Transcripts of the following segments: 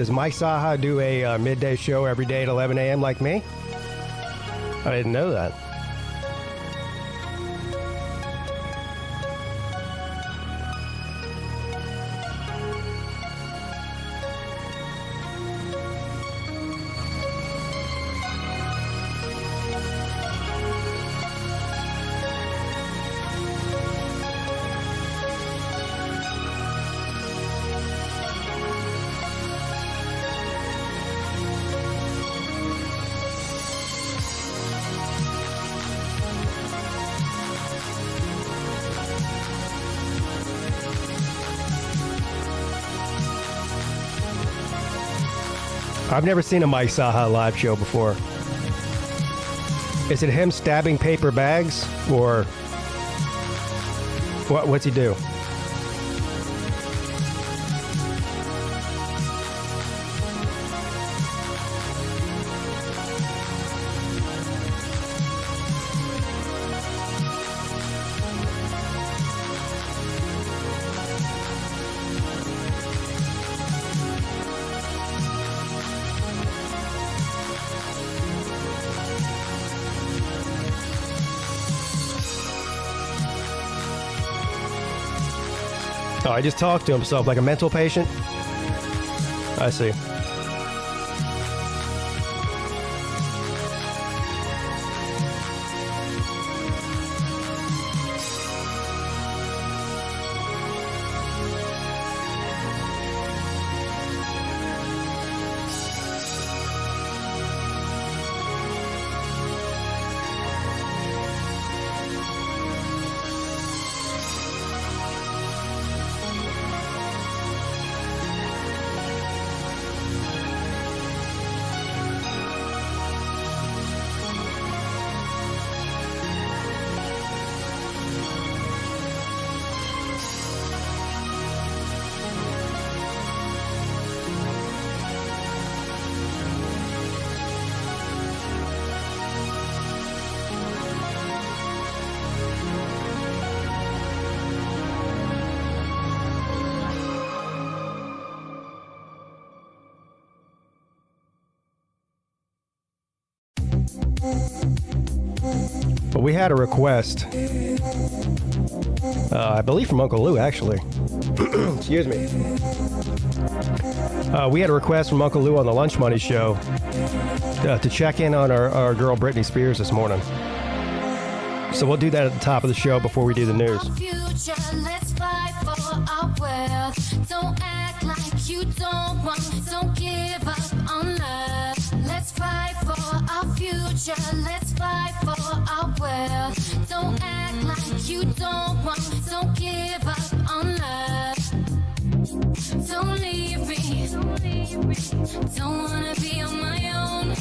Does Mike Saha do a midday show every day at 11 a.m. like me? I didn't know that. I've never seen a Mike Saha live show before. Is it him stabbing paper bags, or what's he do? Oh, I just talked to himself like a mental patient. I see. But we had a request, I believe from Uncle Lou, actually. Excuse me. We had a request from Uncle Lou on the Lunch Money Show to check in on our girl Britney Spears this morning. So we'll do that at the top of the show before we do the news. Let's fight for our wealth. Don't act like you don't want, don't give up on love. Let's fight for our future. Let's fight for our wealth. Don't act like you don't want, don't give up on love. Don't leave me. Don't wanna be on my own.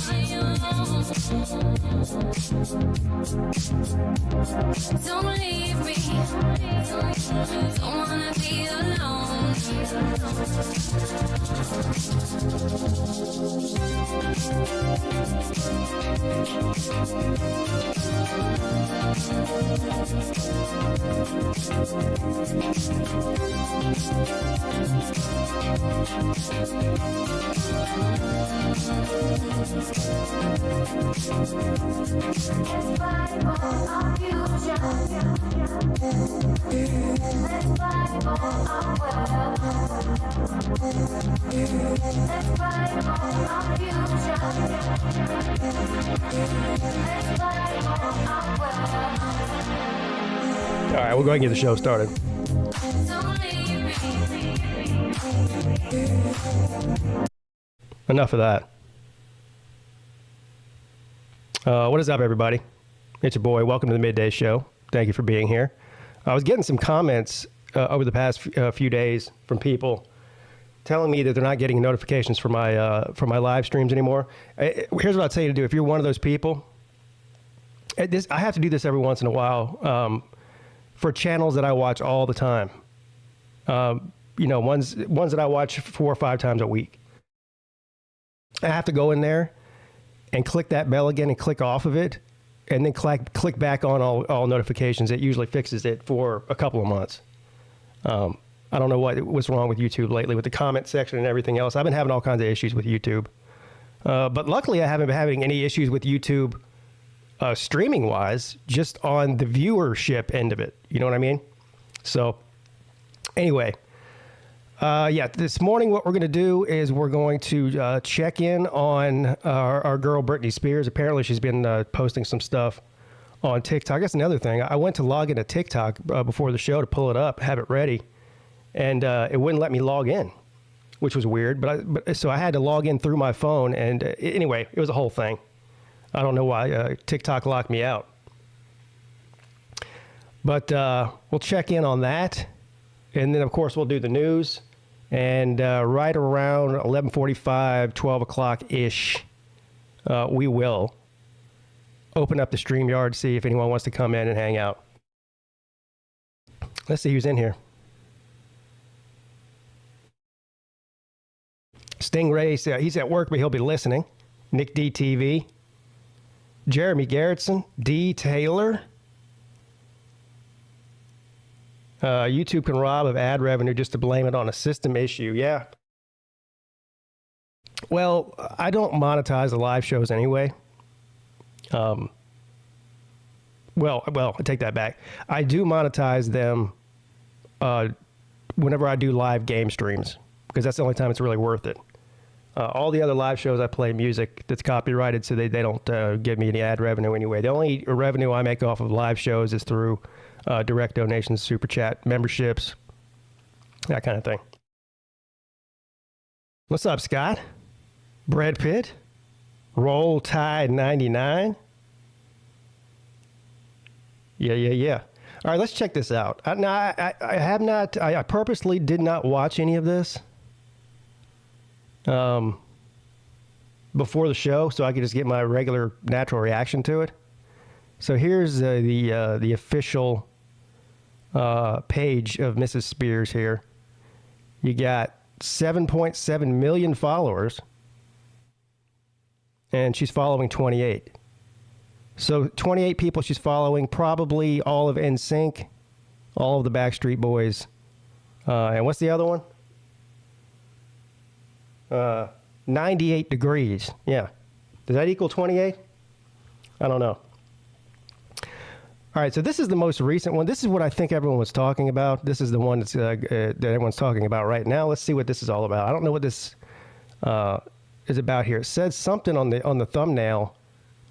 Don't leave me. Don't wanna be alone. All right, we'll go ahead and get the show started. Enough of that. What is up, everybody? It's your boy. Welcome to the Midday Show. Thank you for being here. I was getting some comments over the past few days from people telling me that they're not getting notifications for my live streams anymore. Here's what I'd say to do. If you're one of those people, I have to do this every once in a while for channels that I watch all the time. Ones that I watch 4 or 5 times a week. I have to go in there and click that bell again and click off of it, and then click back on all notifications. It usually fixes it for a couple of months. I don't know what's wrong with YouTube lately with the comment section and everything else. I've been having all kinds of issues with YouTube. But luckily, I haven't been having any issues with YouTube streaming-wise, just on the viewership end of it. You know what I mean? So anyway, this morning what we're going to do is we're going to check in on our girl Britney Spears. Apparently, she's been posting some stuff on TikTok. That's another thing. I went to log into TikTok before the show to pull it up, have it ready, and it wouldn't let me log in, which was weird. So I had to log in through my phone, and anyway, it was a whole thing. I don't know why TikTok locked me out. But we'll check in on that, and then of course we'll do the news, and right around 11:45, 12 o'clock ish, we will open up the StreamYard, see if anyone wants to come in and hang out. Let's see who's in here. Stingray, he's at work, but he'll be listening. Nick DTV. Jeremy Garrettson. D. Taylor. YouTube can rob of ad revenue just to blame it on a system issue. Yeah. Well, I don't monetize the live shows anyway. Well, I take that back. I do monetize them whenever I do live game streams, because that's the only time it's really worth it. All the other live shows, I play music that's copyrighted, so they don't give me any ad revenue anyway. The only revenue I make off of live shows is through direct donations, super chat, memberships, that kind of thing. What's up, Scott? Brad Pitt? Roll Tide 99? Yeah. All right, let's check this out. I purposely did not watch any of this before the show, so I could just get my regular natural reaction to it. So here's the official page of Mrs. Spears here. You got 7.7 million followers, and she's following 28. So 28 people she's following, probably all of NSYNC, all of the Backstreet Boys, and what's the other one? 98 Degrees. Yeah. Does that equal 28? I don't know. All right, so this is the most recent one. This is what I think everyone was talking about. This is the one that's, that everyone's talking about right now. Let's see what this is all about. I don't know what this is about here. It says something on the thumbnail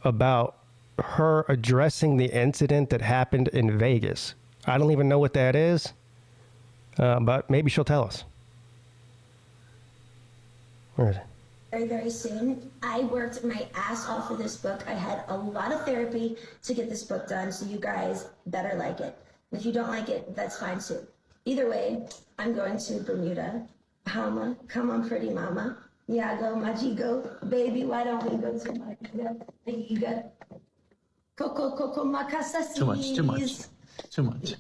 about her addressing the incident that happened in Vegas. I don't even know what that is, but maybe she'll tell us. Where is it? Very, very soon. I worked my ass off for this book. I had a lot of therapy to get this book done, so you guys better like it. If you don't like it, that's fine too. Either way, I'm going to Bermuda. Bahama, come on, pretty mama. Yeah, go, Majigo. Baby, why don't we go to Majiga? Coco, Macasa. Too much.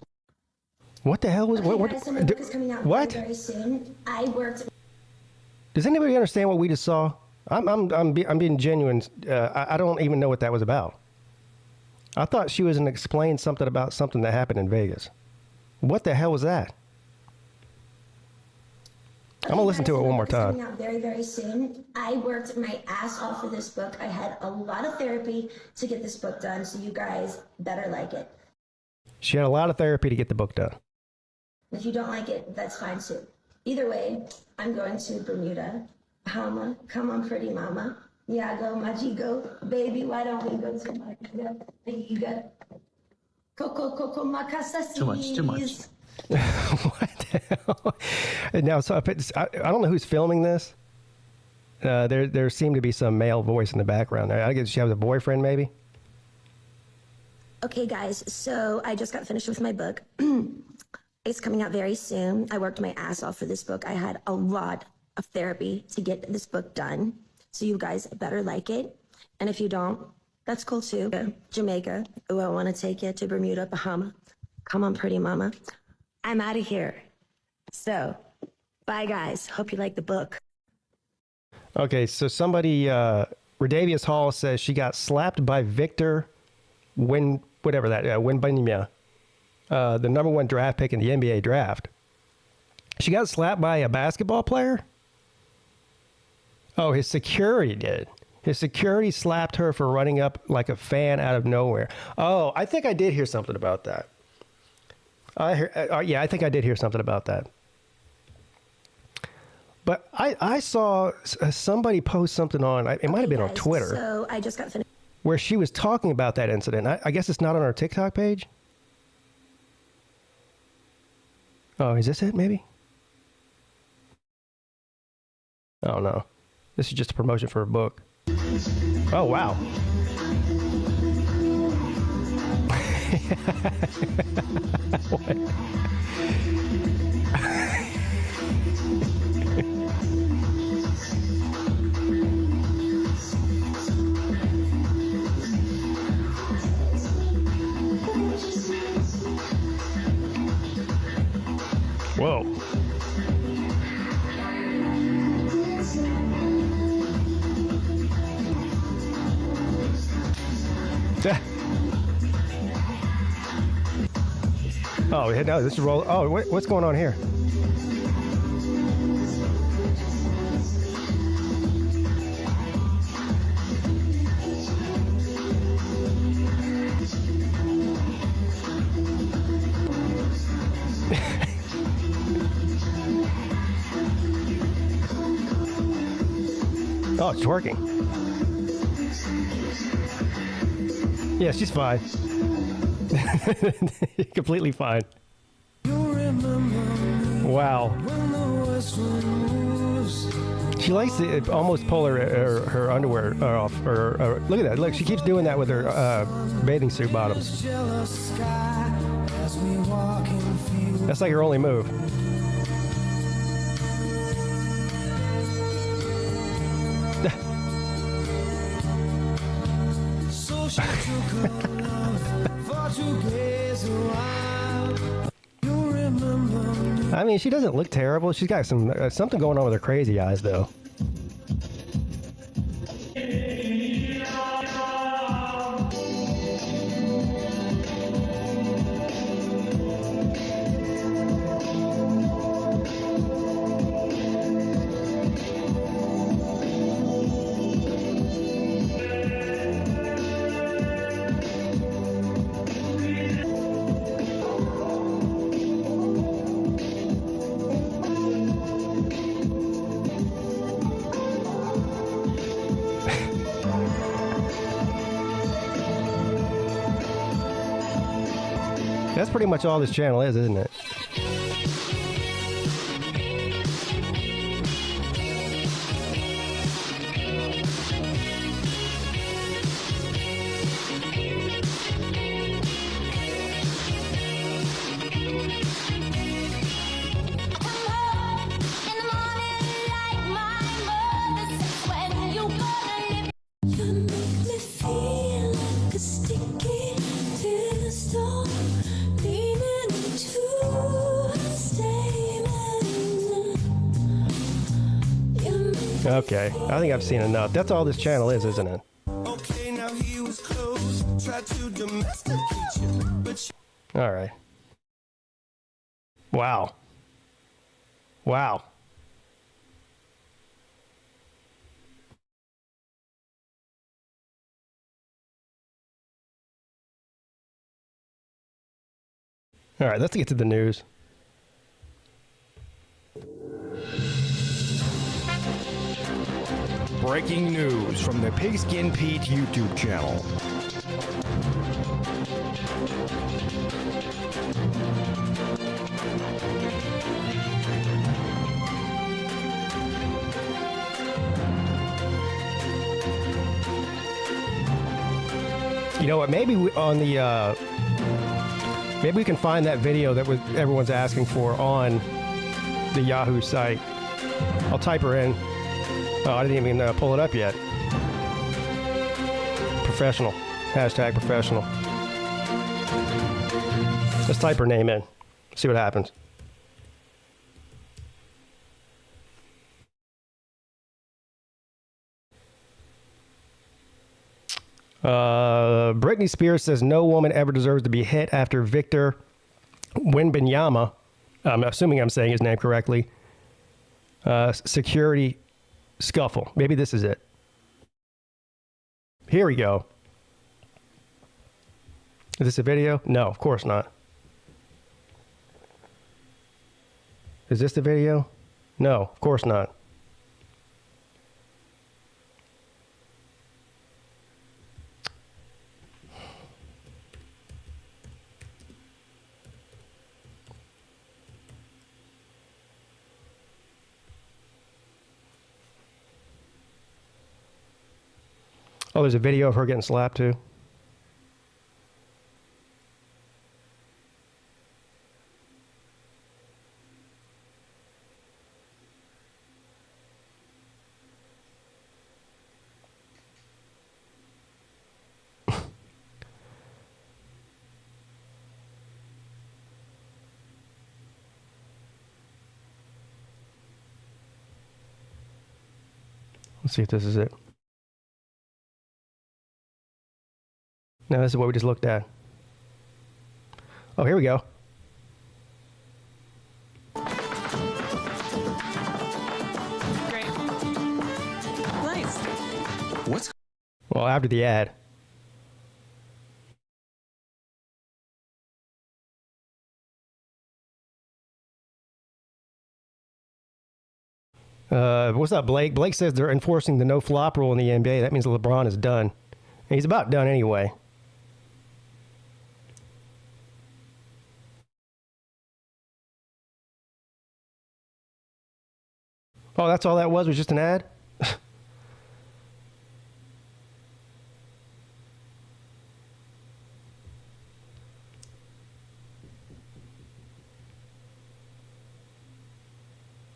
What the hell was what? Guys, so my book is coming out what? very soon. I worked. Does anybody understand what we just saw? I'm being genuine. I don't even know what that was about. I thought she was going to explain something about something that happened in Vegas. What the hell was that? I'm going to listen to it one more time. Coming out very, very soon. I worked my ass off for this book. I had a lot of therapy to get this book done, so you guys better like it. She had a lot of therapy to get the book done. If you don't like it, that's fine too. Either way, I'm going to Bermuda. Bahama, come on, pretty mama. Yeah, go, Majigo. Baby, why don't we go to Majiga? Coco, Macasa. Too much. What the hell? And now, so I don't know who's filming this. There seemed to be some male voice in the background there. I guess she has a boyfriend, maybe. Okay, guys, so I just got finished with my book. It's coming out very soon. I worked my ass off for this book. I had a lot of therapy to get this book done, so you guys better like it. And if you don't, that's cool too. Jamaica, ooh, I want to take you to Bermuda, Bahama. Come on, pretty mama. I'm out of here. So, bye, guys. Hope you like the book. Okay, so somebody, Redavius Hall says she got slapped by Victor Wembanyama, the number one draft pick in the NBA draft. She got slapped by a basketball player? Oh, his security did. His security slapped her for running up like a fan out of nowhere. Oh, I think I did hear something about that. Yeah, I think I did hear something about that. But I saw somebody post something on, it might have been on Twitter. So I just got finished. Where she was talking about that incident. I guess it's not on our TikTok page. Oh, is this it, maybe? Oh, no. This is just a promotion for a book. Oh, wow. What? Whoa. Oh, no, this is roll. Oh, what's going on here? Oh, it's twerking. Yeah, she's fine. Completely fine. Wow. She likes to almost pull her underwear off. Or look at that. Look, she keeps doing that with her bathing suit bottoms. That's like her only move. I mean, she doesn't look terrible. She's got something going on with her crazy eyes, though. That's pretty much all this channel is, isn't it? Okay, I think I've seen enough. That's all this channel is, isn't it? Okay, now he was close. Tried to domesticate you, but all right. Wow. Wow. All right, let's get to the news. Breaking news from the PigskinPeete YouTube channel. You know what? Maybe on the maybe we can find that video that everyone's asking for on the Yahoo site. I'll type her in. Oh, I didn't even pull it up yet. Professional. Hashtag professional. Let's type her name in. See what happens. Britney Spears says no woman ever deserves to be hit after Victor Wembanyama I'm assuming I'm saying his name correctly. Security scuffle. Maybe this is it. Here we go. Is this a video? No, of course not. Is this the video? No, of course not. Oh, there's a video of her getting slapped too. Let's see if this is it. No, this is what we just looked at. Oh, here we go. Great. Nice. What's Well, after the ad. What's up, Blake? Blake says they're enforcing the no flop rule in the NBA. That means LeBron is done. And he's about done anyway. Oh, that's all that was just an ad?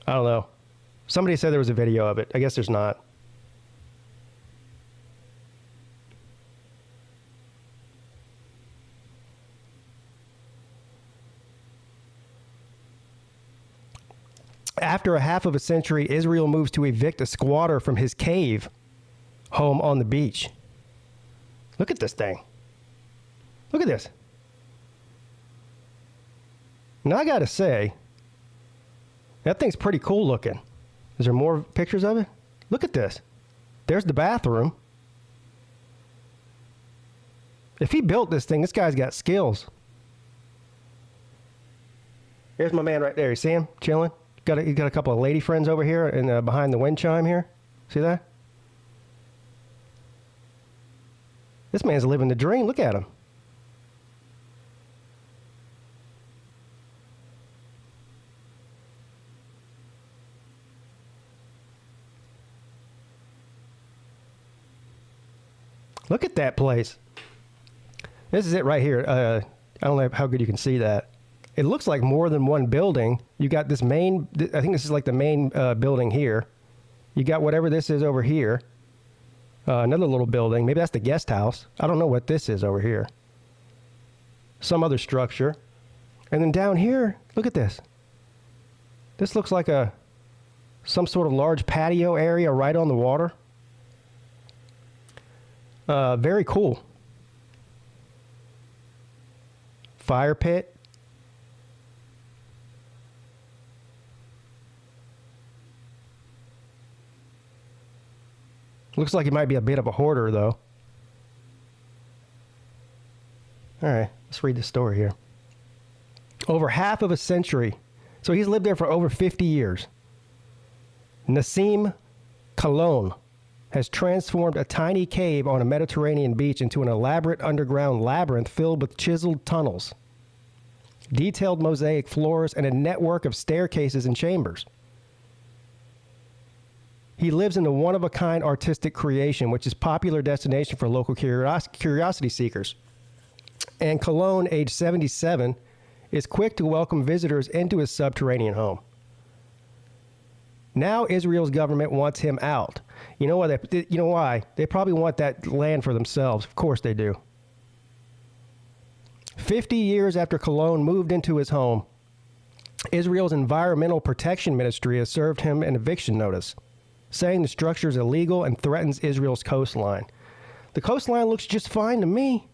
I don't know. Somebody said there was a video of it. I guess there's not. After a half of a century, Israel moves to evict a squatter from his cave home on the beach. Look at this thing. Look at this. Now, I got to say, that thing's pretty cool looking. Is there more pictures of it? Look at this. There's the bathroom. If he built this thing, this guy's got skills. Here's my man right there. You see him chilling? He's got a couple of lady friends over here and behind the wind chime here. See that? This man's living the dream. Look at him. Look at that place. This is it right here. I don't know how good you can see that. It looks like more than one building. You got this main, I think this is like the main building here. You got whatever this is over here. Another little building. Maybe that's the guest house. I don't know what this is over here. Some other structure. And then down here, look at this. This looks like some sort of large patio area right on the water. Very cool. Fire pit. Looks like he might be a bit of a hoarder, though. All right, let's read the story here. Over half of a century. So he's lived there for over 50 years. Nassim Cologne has transformed a tiny cave on a Mediterranean beach into an elaborate underground labyrinth filled with chiseled tunnels, detailed mosaic floors, and a network of staircases and chambers. He lives in a one-of-a-kind artistic creation, which is a popular destination for local curiosity seekers. And Cologne, age 77, is quick to welcome visitors into his subterranean home. Now Israel's government wants him out. You know why? They probably want that land for themselves. Of course they do. 50 years after Cologne moved into his home, Israel's Environmental Protection Ministry has served him an eviction notice, saying the structure is illegal and threatens Israel's coastline. The coastline looks just fine to me.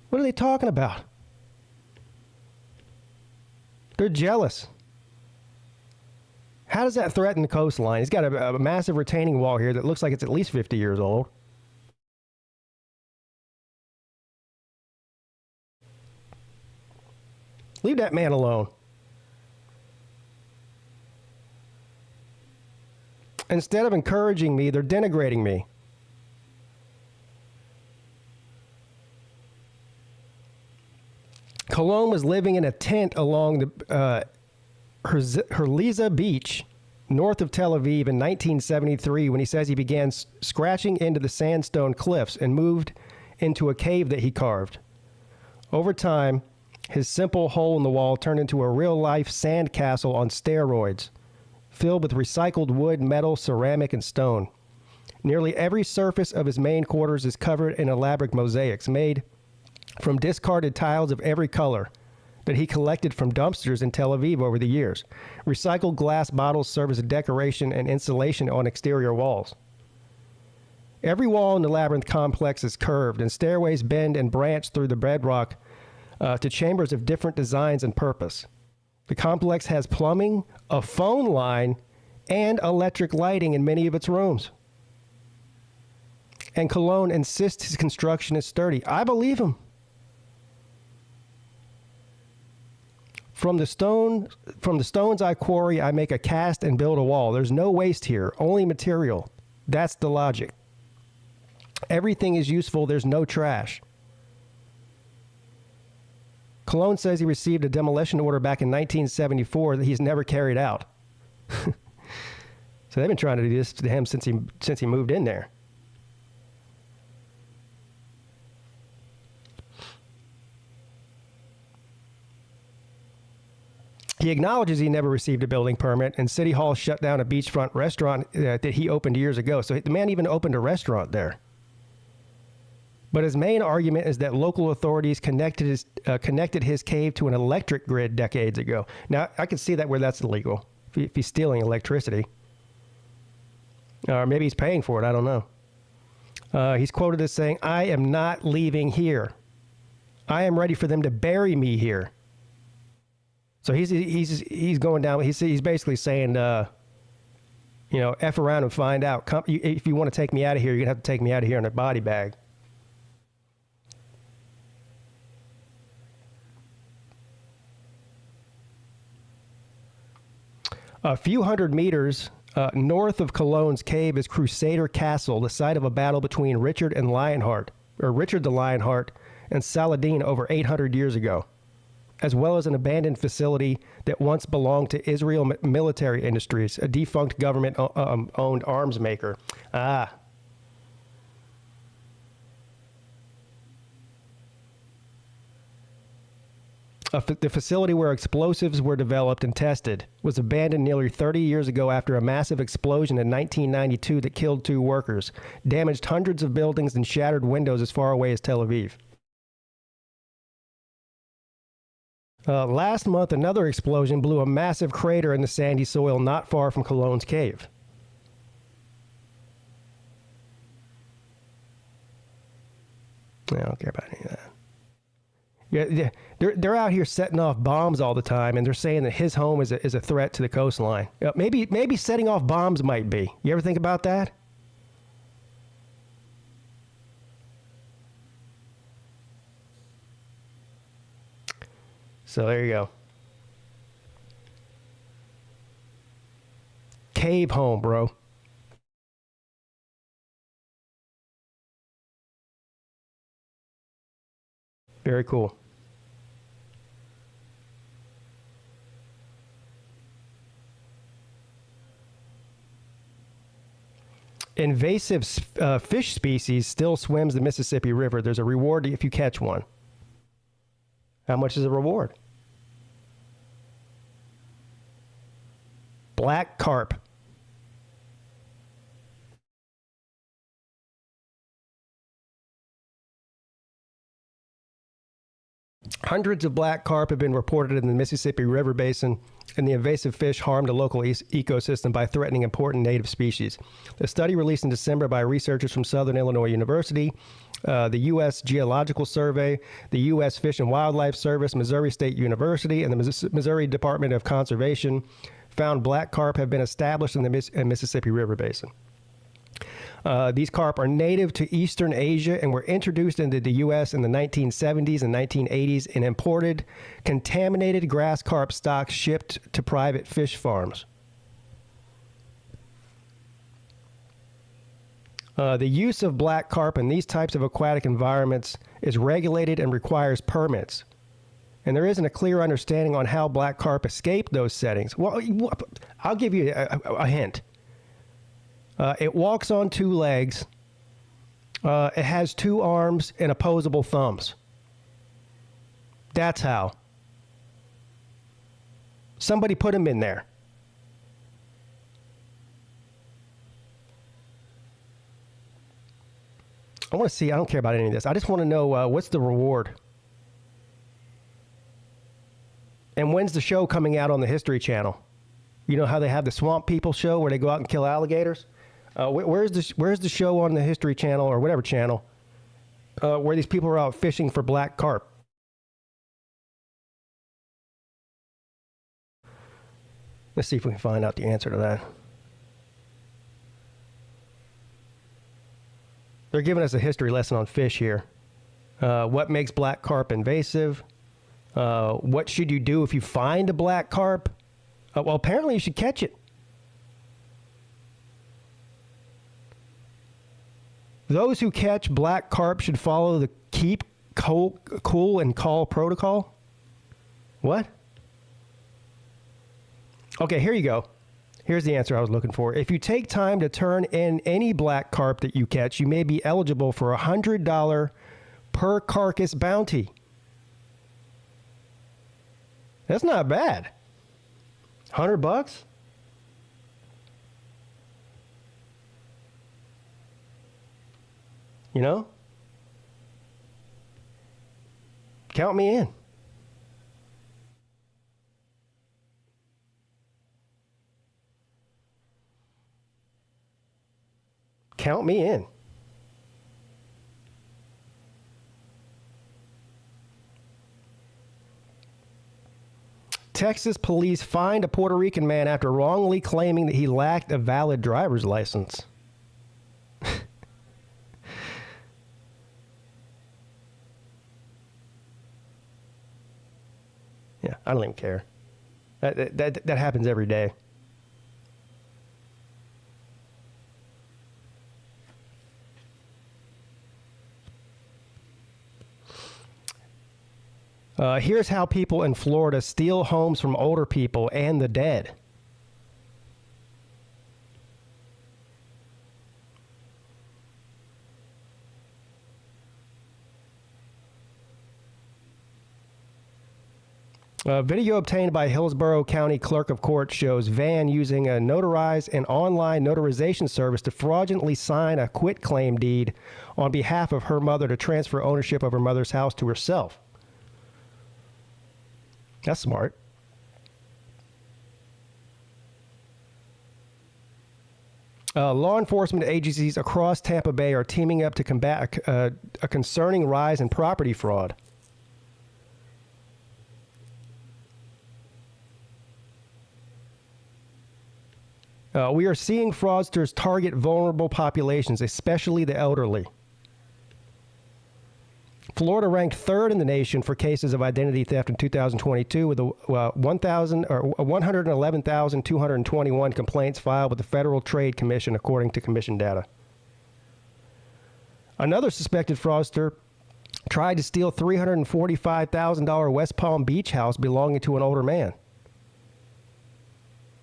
What are they talking about? They're jealous. How does that threaten the coastline? He's got a massive retaining wall here that looks like it's at least 50 years old. Leave that man alone. Instead of encouraging me, they're denigrating me. Cologne was living in a tent along the Herliza Beach, north of Tel Aviv in 1973 when he says he began scratching into the sandstone cliffs and moved into a cave that he carved. Over time, his simple hole in the wall turned into a real-life sand castle on steroids, filled with recycled wood, metal, ceramic, and stone. Nearly every surface of his main quarters is covered in elaborate mosaics made from discarded tiles of every color that he collected from dumpsters in Tel Aviv over the years. Recycled glass bottles serve as a decoration and insulation on exterior walls. Every wall in the labyrinth complex is curved, and stairways bend and branch through the bedrock to chambers of different designs and purpose. The complex has plumbing, a phone line, and electric lighting in many of its rooms. And Cologne insists his construction is sturdy. I believe him. From the stones I quarry, I make a cast and build a wall. There's no waste here, only material. That's the logic. Everything is useful. There's no trash. Cologne says he received a demolition order back in 1974 that he's never carried out. So they've been trying to do this to him since he moved in there. He acknowledges he never received a building permit, and City Hall shut down a beachfront restaurant that he opened years ago. So the man even opened a restaurant there. But his main argument is that local authorities connected his cave to an electric grid decades ago. Now, I can see that where that's illegal, if he's stealing electricity. Or maybe he's paying for it, I don't know. He's quoted as saying, "I am not leaving here. I am ready for them to bury me here." So he's going down. He's basically saying, F around and find out. If you want to take me out of here, you're gonna have to take me out of here in a body bag. A few hundred meters north of Cologne's cave is Crusader Castle, the site of a battle between Richard the Lionheart and Saladin over 800 years ago, as well as an abandoned facility that once belonged to Israel Military Industries, a defunct government-owned arms maker. The facility where explosives were developed and tested was abandoned nearly 30 years ago after a massive explosion in 1992 that killed 2 workers, damaged hundreds of buildings, and shattered windows as far away as Tel Aviv. Last month, another explosion blew a massive crater in the sandy soil not far from Cologne's cave. I don't care about any of that. Yeah, they're out here setting off bombs all the time, and they're saying that his home is a threat to the coastline. Maybe setting off bombs might be. You ever think about that? So there you go. Cave home, bro. Very cool. Invasive fish species still swims the Mississippi River. There's a reward if you catch one. How much is the reward? Black carp. Hundreds of black carp have been reported in the Mississippi River Basin, and the invasive fish harmed a local ecosystem by threatening important native species. The study released in December by researchers from Southern Illinois University the U.S. Geological Survey, the U.S. Fish and Wildlife Service, Missouri State University, and the Missouri Department of Conservation found black carp have been established in the Mississippi River Basin. These carp are native to Eastern Asia and were introduced into the U.S. in the 1970s and 1980s and imported contaminated grass carp stocks shipped to private fish farms. The use of black carp in these types of aquatic environments is regulated and requires permits. And there isn't a clear understanding on how black carp escape those settings. Well, I'll give you a hint. It walks on two legs. It has two arms and opposable thumbs. That's how. Somebody put him in there. I want to see. I don't care about any of this. I just want to know what's the reward. And when's the show coming out on the History Channel? You know how they have the Swamp People show where they go out and kill alligators? Where's the show on the History Channel or whatever channel where these people are out fishing for black carp? Let's see if we can find out the answer to that. They're giving us a history lesson on fish here. What makes black carp invasive? What should you do if you find a black carp? Well, apparently you should catch it. Those who catch black carp should follow the keep, cool, and call protocol. What? Okay, here you go. Here's the answer I was looking for. If you take time to turn in any black carp that you catch, you may be eligible for a $100 per carcass bounty. That's not bad. $100? You know? Count me in. Count me in. Texas police fined a Puerto Rican man after wrongly claiming that he lacked a valid driver's license. Yeah, I don't even care. That happens every day. Here's how people in Florida steal homes from older people and the dead. Video obtained by Hillsborough County Clerk of Court shows Van using a notarized and online notarization service to fraudulently sign a quitclaim deed on behalf of her mother to transfer ownership of her mother's house to herself. That's smart. Law enforcement agencies across Tampa Bay are teaming up to combat a concerning rise in property fraud. We are seeing fraudsters target vulnerable populations, especially the elderly. Florida ranked third in the nation for cases of identity theft in 2022 with 111,221 complaints filed with the Federal Trade Commission, according to commission data. Another suspected fraudster tried to steal $345,000 West Palm Beach house belonging to an older man.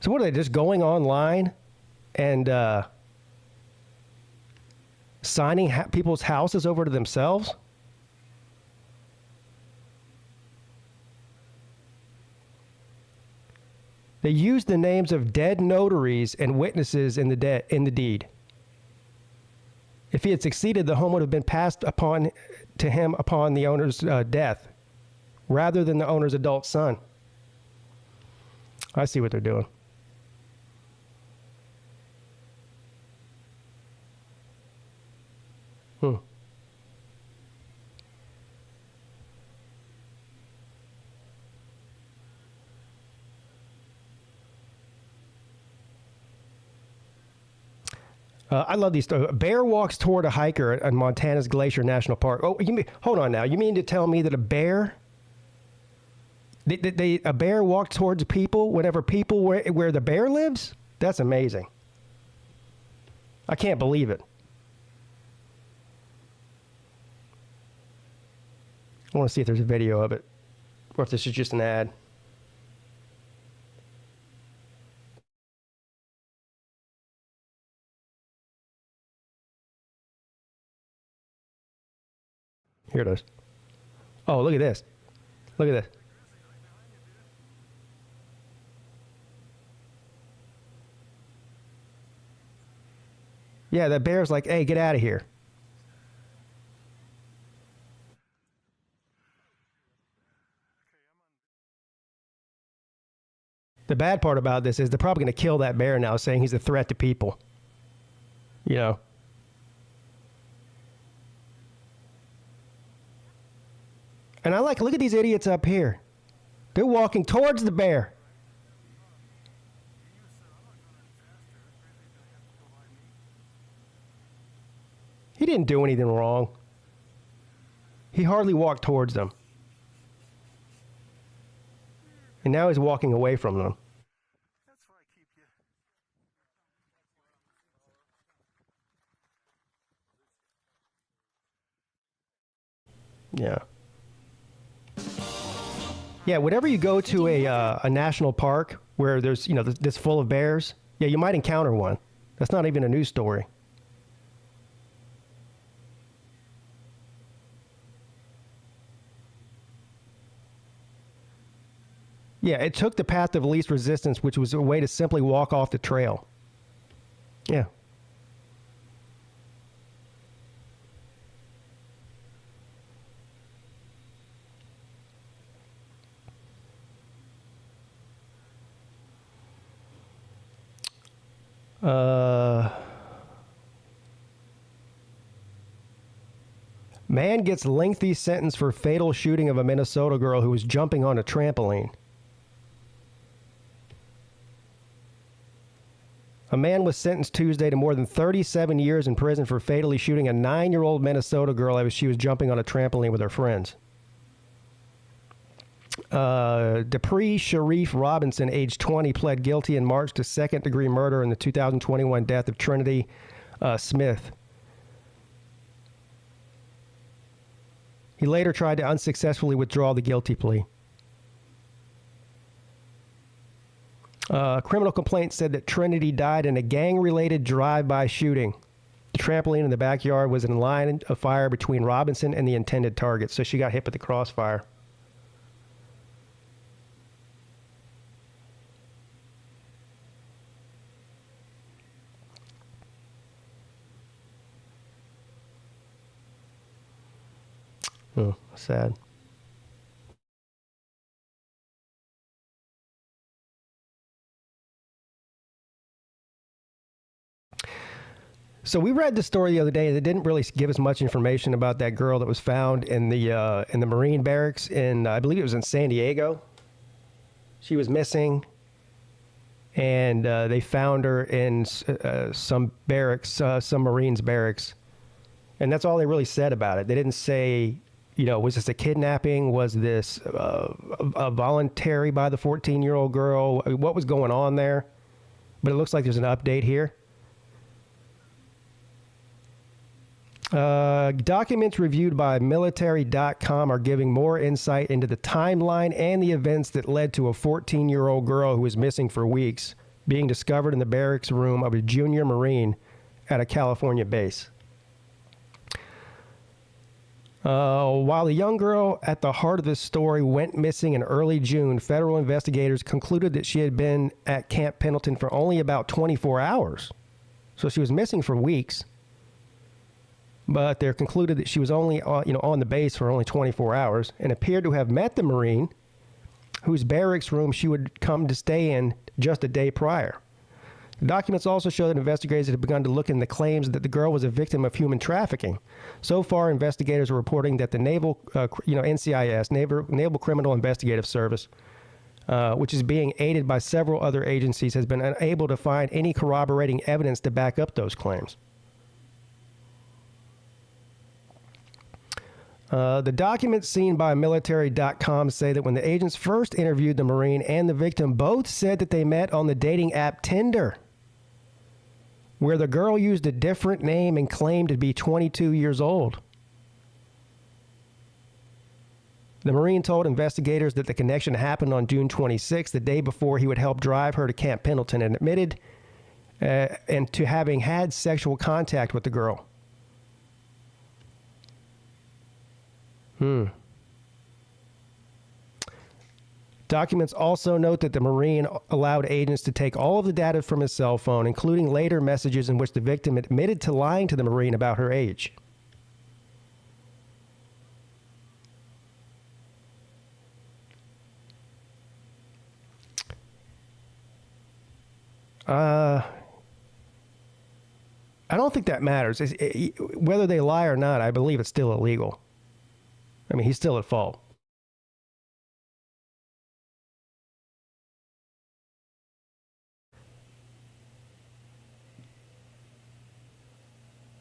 So what are they, just going online and signing people's houses over to themselves? They used the names of dead notaries and witnesses in the deed. If he had succeeded, the home would have been passed upon to him upon the owner's death, rather than the owner's adult son. I see what they're doing. I love these stories. A bear walks toward a hiker at Montana's Glacier National Park. Oh, hold on now. You mean to tell me that a bear walked towards people whenever people where the bear lives? That's amazing. I can't believe it. I want to see if there's a video of it or if this is just an ad. Here it is. Oh, look at this. Look at this. Yeah, that bear's like, hey, get out of here. The bad part about this is they're probably going to kill that bear now, saying he's a threat to people. You know. And look at these idiots up here. They're walking towards the bear. He didn't do anything wrong. He hardly walked towards them. And now he's walking away from them. Yeah. Yeah, whenever you go to a national park where there's, this full of bears, yeah, you might encounter one. That's not even a news story. Yeah, it took the path of least resistance, which was a way to simply walk off the trail. Yeah. Man gets lengthy sentence for fatal shooting of a Minnesota girl who was jumping on a trampoline. A man was sentenced Tuesday to more than 37 years in prison for fatally shooting a 9-year-old Minnesota girl as she was jumping on a trampoline with her friends. Dupree Sharif Robinson, age 20, pled guilty in March to second-degree murder in the 2021 death of Trinity Smith. He later tried to unsuccessfully withdraw the guilty plea. Criminal complaint said that Trinity died in a gang-related drive-by shooting. The trampoline in the backyard was in line of fire between Robinson and the intended target, so she got hit with the crossfire. Oh, sad. So we read the story the other day that didn't really give us much information about that girl that was found in the Marine barracks in, I believe it was in San Diego. She was missing, and they found her in some barracks, some Marines barracks, and that's all they really said about it. They didn't say, was this a kidnapping? Was this a voluntary by the 14-year-old girl? What was going on there? But it looks like there's an update here. Documents reviewed by military.com are giving more insight into the timeline and the events that led to a 14-year-old girl who was missing for weeks being discovered in the barracks room of a junior Marine at a California base. While the young girl at the heart of this story went missing in early June, federal investigators concluded that she had been at Camp Pendleton for only about 24 hours. So she was missing for weeks. But they're concluded that she was only on the base for only 24 hours and appeared to have met the Marine whose barracks room she would come to stay in just a day prior. The documents also show that investigators had begun to look into claims that the girl was a victim of human trafficking. So far, investigators are reporting that the Naval, NCIS, Naval Criminal Investigative Service, which is being aided by several other agencies, has been unable to find any corroborating evidence to back up those claims. The documents seen by military.com say that when the agents first interviewed the Marine and the victim, both said that they met on the dating app Tinder, where the girl used a different name and claimed to be 22 years old. The Marine told investigators that the connection happened on June 26th, the day before he would help drive her to Camp Pendleton, and admitted and to having had sexual contact with the girl. Documents also note that the Marine allowed agents to take all of the data from his cell phone, including later messages in which the victim admitted to lying to the Marine about her age. I don't think that matters. Whether they lie or not, I believe it's still illegal. I mean, he's still at fault.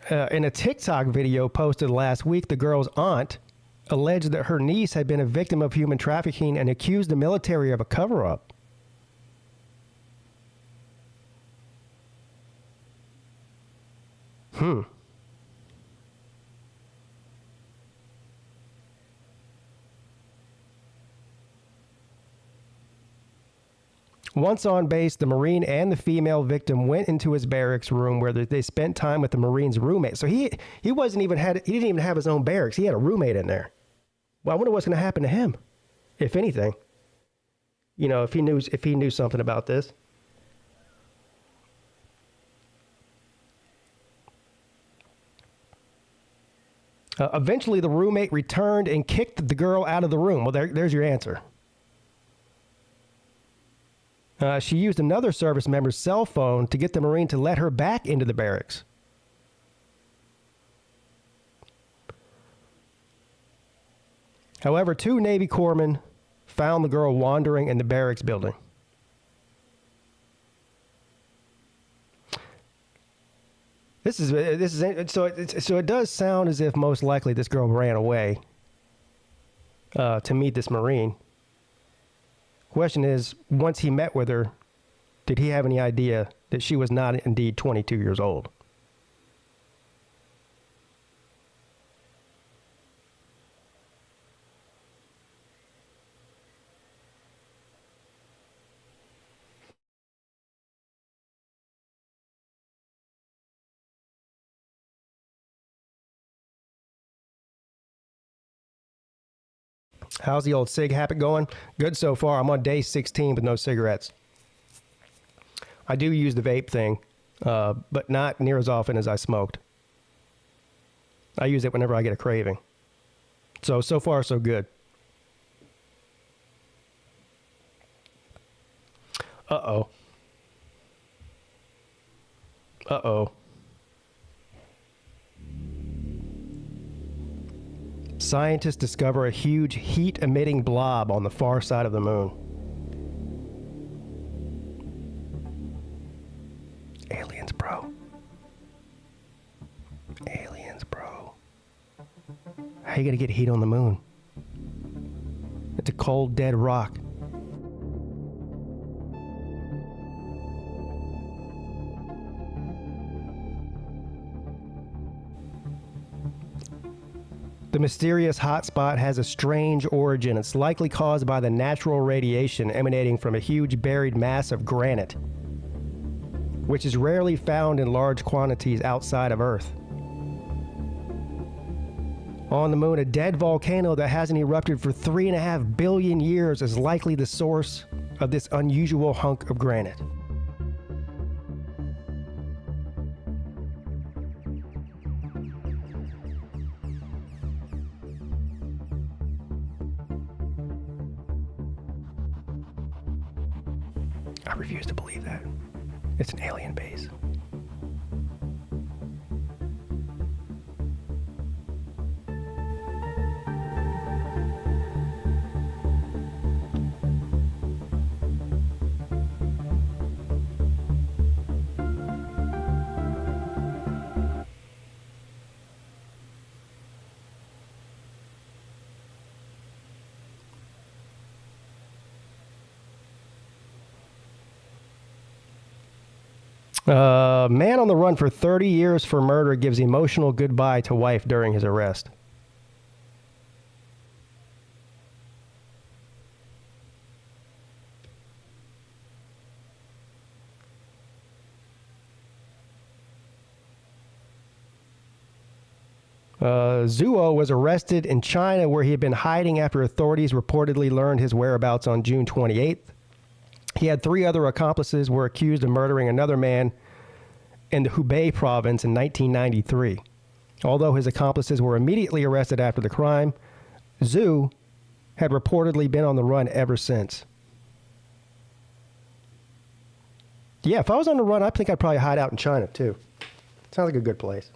In a TikTok video posted last week, the girl's aunt alleged that her niece had been a victim of human trafficking and accused the military of a cover-up. Once on base, the Marine and the female victim went into his barracks room where they spent time with the Marine's roommate. So he didn't even have his own barracks. He had a roommate in there. Well, I wonder what's going to happen to him, if anything. You know, if he knew something about this. Eventually, the roommate returned and kicked the girl out of the room. Well, there's your answer. She used another service member's cell phone to get the Marine to let her back into the barracks. However, 2 Navy corpsmen found the girl wandering in the barracks building. So it does sound as if most likely this girl ran away to meet this Marine. Question is, once he met with her, did he have any idea that she was not indeed 22 years old? How's the old cig habit going? Good so far. I'm on day 16 with no cigarettes. I do use the vape thing, but not near as often as I smoked. I use it whenever I get a craving. So far, so good. Uh-oh. Uh-oh. Scientists discover a huge heat-emitting blob on the far side of the moon. Aliens, bro. Aliens, bro. How you gonna get heat on the moon? It's a cold, dead rock. The mysterious hotspot has a strange origin. It's likely caused by the natural radiation emanating from a huge buried mass of granite, which is rarely found in large quantities outside of Earth. On the moon, a dead volcano that hasn't erupted for 3.5 billion years is likely the source of this unusual hunk of granite. I refuse to believe that. It's an alien base. Man on the run for 30 years for murder gives emotional goodbye to wife during his arrest. Zuo was arrested in China where he had been hiding after authorities reportedly learned his whereabouts on June 28th. He had 3 other accomplices who were accused of murdering another man in the Hubei province in 1993. Although his accomplices were immediately arrested after the crime, Zhu had reportedly been on the run ever since. Yeah, if I was on the run, I think I'd probably hide out in China too. Sounds like a good place.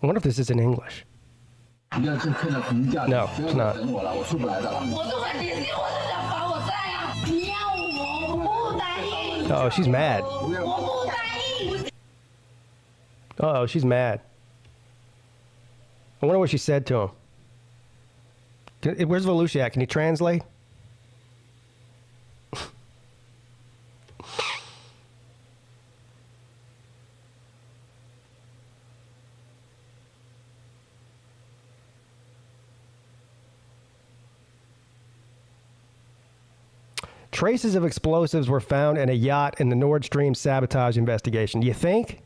I wonder if this is in English. No, it's not. Oh, she's mad. Oh, she's mad. I wonder what she said to him. Where's Volusia at? Can you translate? Traces of explosives were found in a yacht in the Nord Stream sabotage investigation. You think?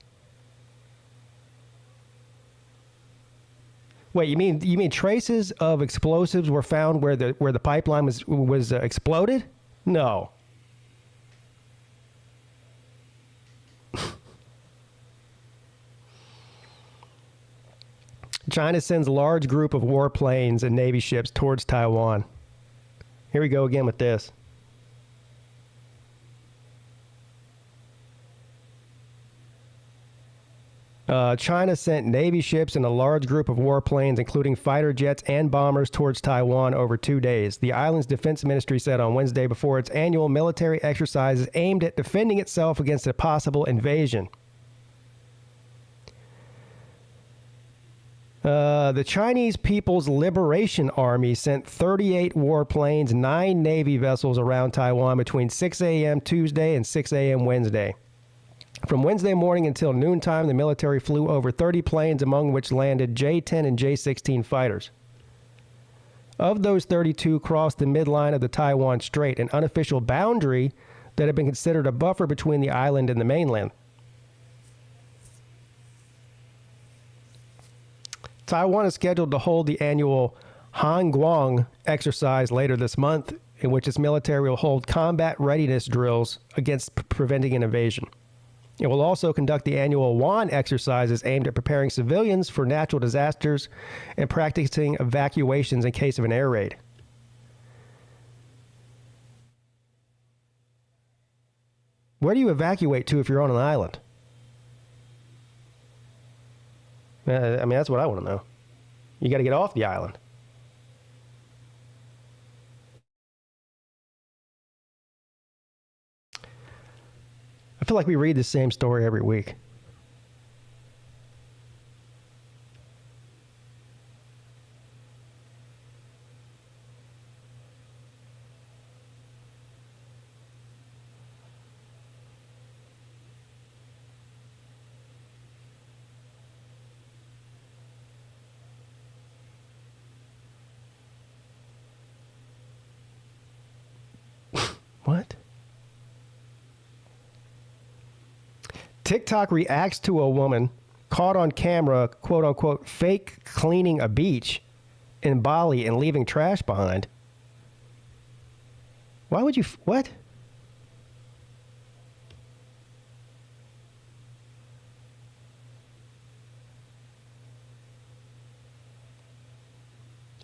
Wait, you mean traces of explosives were found where the pipeline was exploded? No. China sends large group of warplanes and Navy ships towards Taiwan. Here we go again with this. China sent Navy ships and a large group of warplanes, including fighter jets and bombers, towards Taiwan over 2 days. The island's defense ministry said on Wednesday before its annual military exercises aimed at defending itself against a possible invasion. The Chinese People's Liberation Army sent 38 warplanes, 9 Navy vessels around Taiwan between 6 a.m. Tuesday and 6 a.m. Wednesday. From Wednesday morning until noontime, the military flew over 30 planes, among which landed J-10 and J-16 fighters. Of those, 32 crossed the midline of the Taiwan Strait, an unofficial boundary that had been considered a buffer between the island and the mainland. Taiwan is scheduled to hold the annual Hanguang exercise later this month, in which its military will hold combat readiness drills against preventing an invasion. It will also conduct the annual WAN exercises aimed at preparing civilians for natural disasters and practicing evacuations in case of an air raid. Where do you evacuate to if you're on an island? I mean, that's what I want to know. You got to get off the island. I feel like we read the same story every week. What? TikTok reacts to a woman caught on camera, quote unquote, fake cleaning a beach in Bali and leaving trash behind. Why would you, what?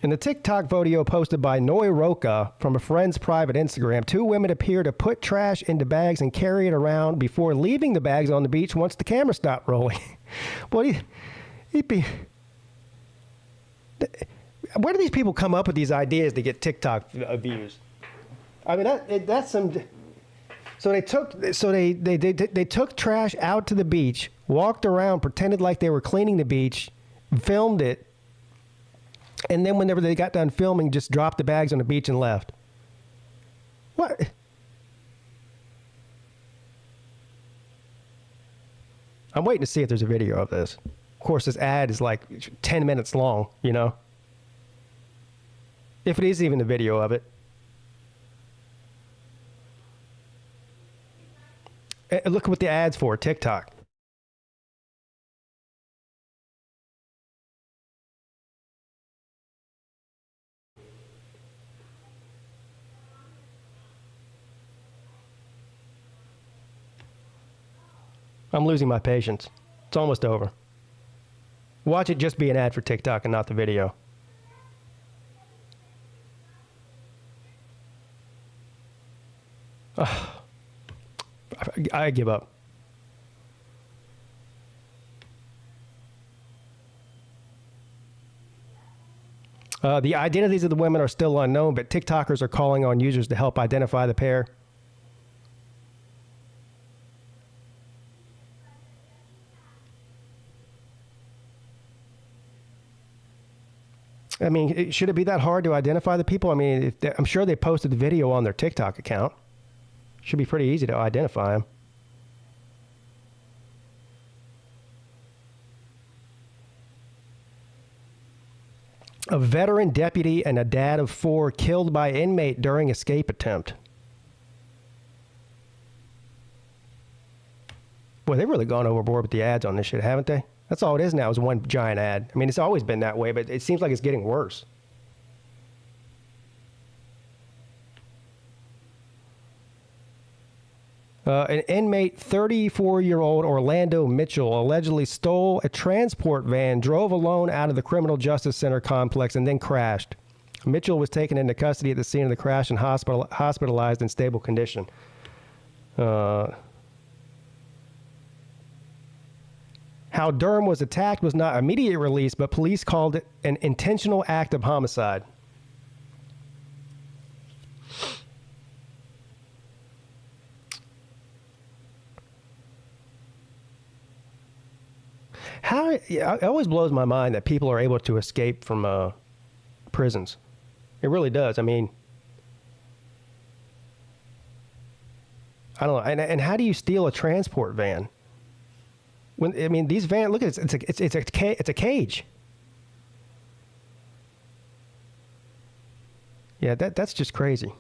In the TikTok video posted by Noi Roca from a friend's private Instagram, 2 women appear to put trash into bags and carry it around before leaving the bags on the beach once the camera stopped rolling. Where do these people come up with these ideas to get TikTok views? I mean, that's some. So they took trash out to the beach, walked around, pretended like they were cleaning the beach, filmed it, And then whenever they got done filming, just dropped the bags on the beach and left. What? I'm waiting to see if there's a video of this. Of course, this ad is like 10 minutes long, you know? If it is even a video of it. Look at what the ad's for, TikTok. I'm losing my patience. It's almost over. Watch it just be an ad for TikTok and not the video. I give up. The identities of the women are still unknown, but TikTokers are calling on users to help identify the pair. I mean, should it be that hard to identify the people? I mean, I'm sure they posted the video on their TikTok account. Should be pretty easy to identify them. A veteran deputy and a dad of 4 killed by inmate during escape attempt. Boy, they've really gone overboard with the ads on this shit, haven't they? That's all it is now, is one giant ad. I mean, it's always been that way, but it seems like it's getting worse. An inmate, 34-year-old Orlando Mitchell, allegedly stole a transport van, drove alone out of the Criminal Justice Center complex, and then crashed. Mitchell was taken into custody at the scene of the crash and hospitalized in stable condition. How Durham was attacked was not immediately released, but police called it an intentional act of homicide. It always blows my mind that people are able to escape from prisons. It really does. I mean, I don't know. And how do you steal a transport van? When, I mean, these vans, look at it, it's a cage. Yeah, that's just crazy.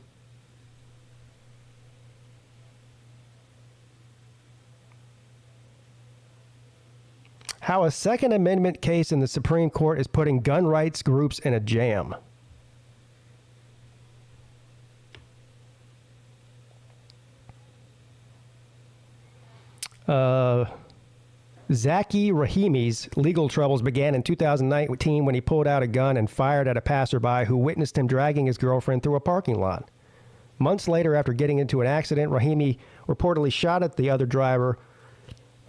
How a Second Amendment case in the Supreme Court is putting gun rights groups in a jam. Zaki Rahimi's legal troubles began in 2019 when he pulled out a gun and fired at a passerby who witnessed him dragging his girlfriend through a parking lot. Months later, after getting into an accident, Rahimi reportedly shot at the other driver.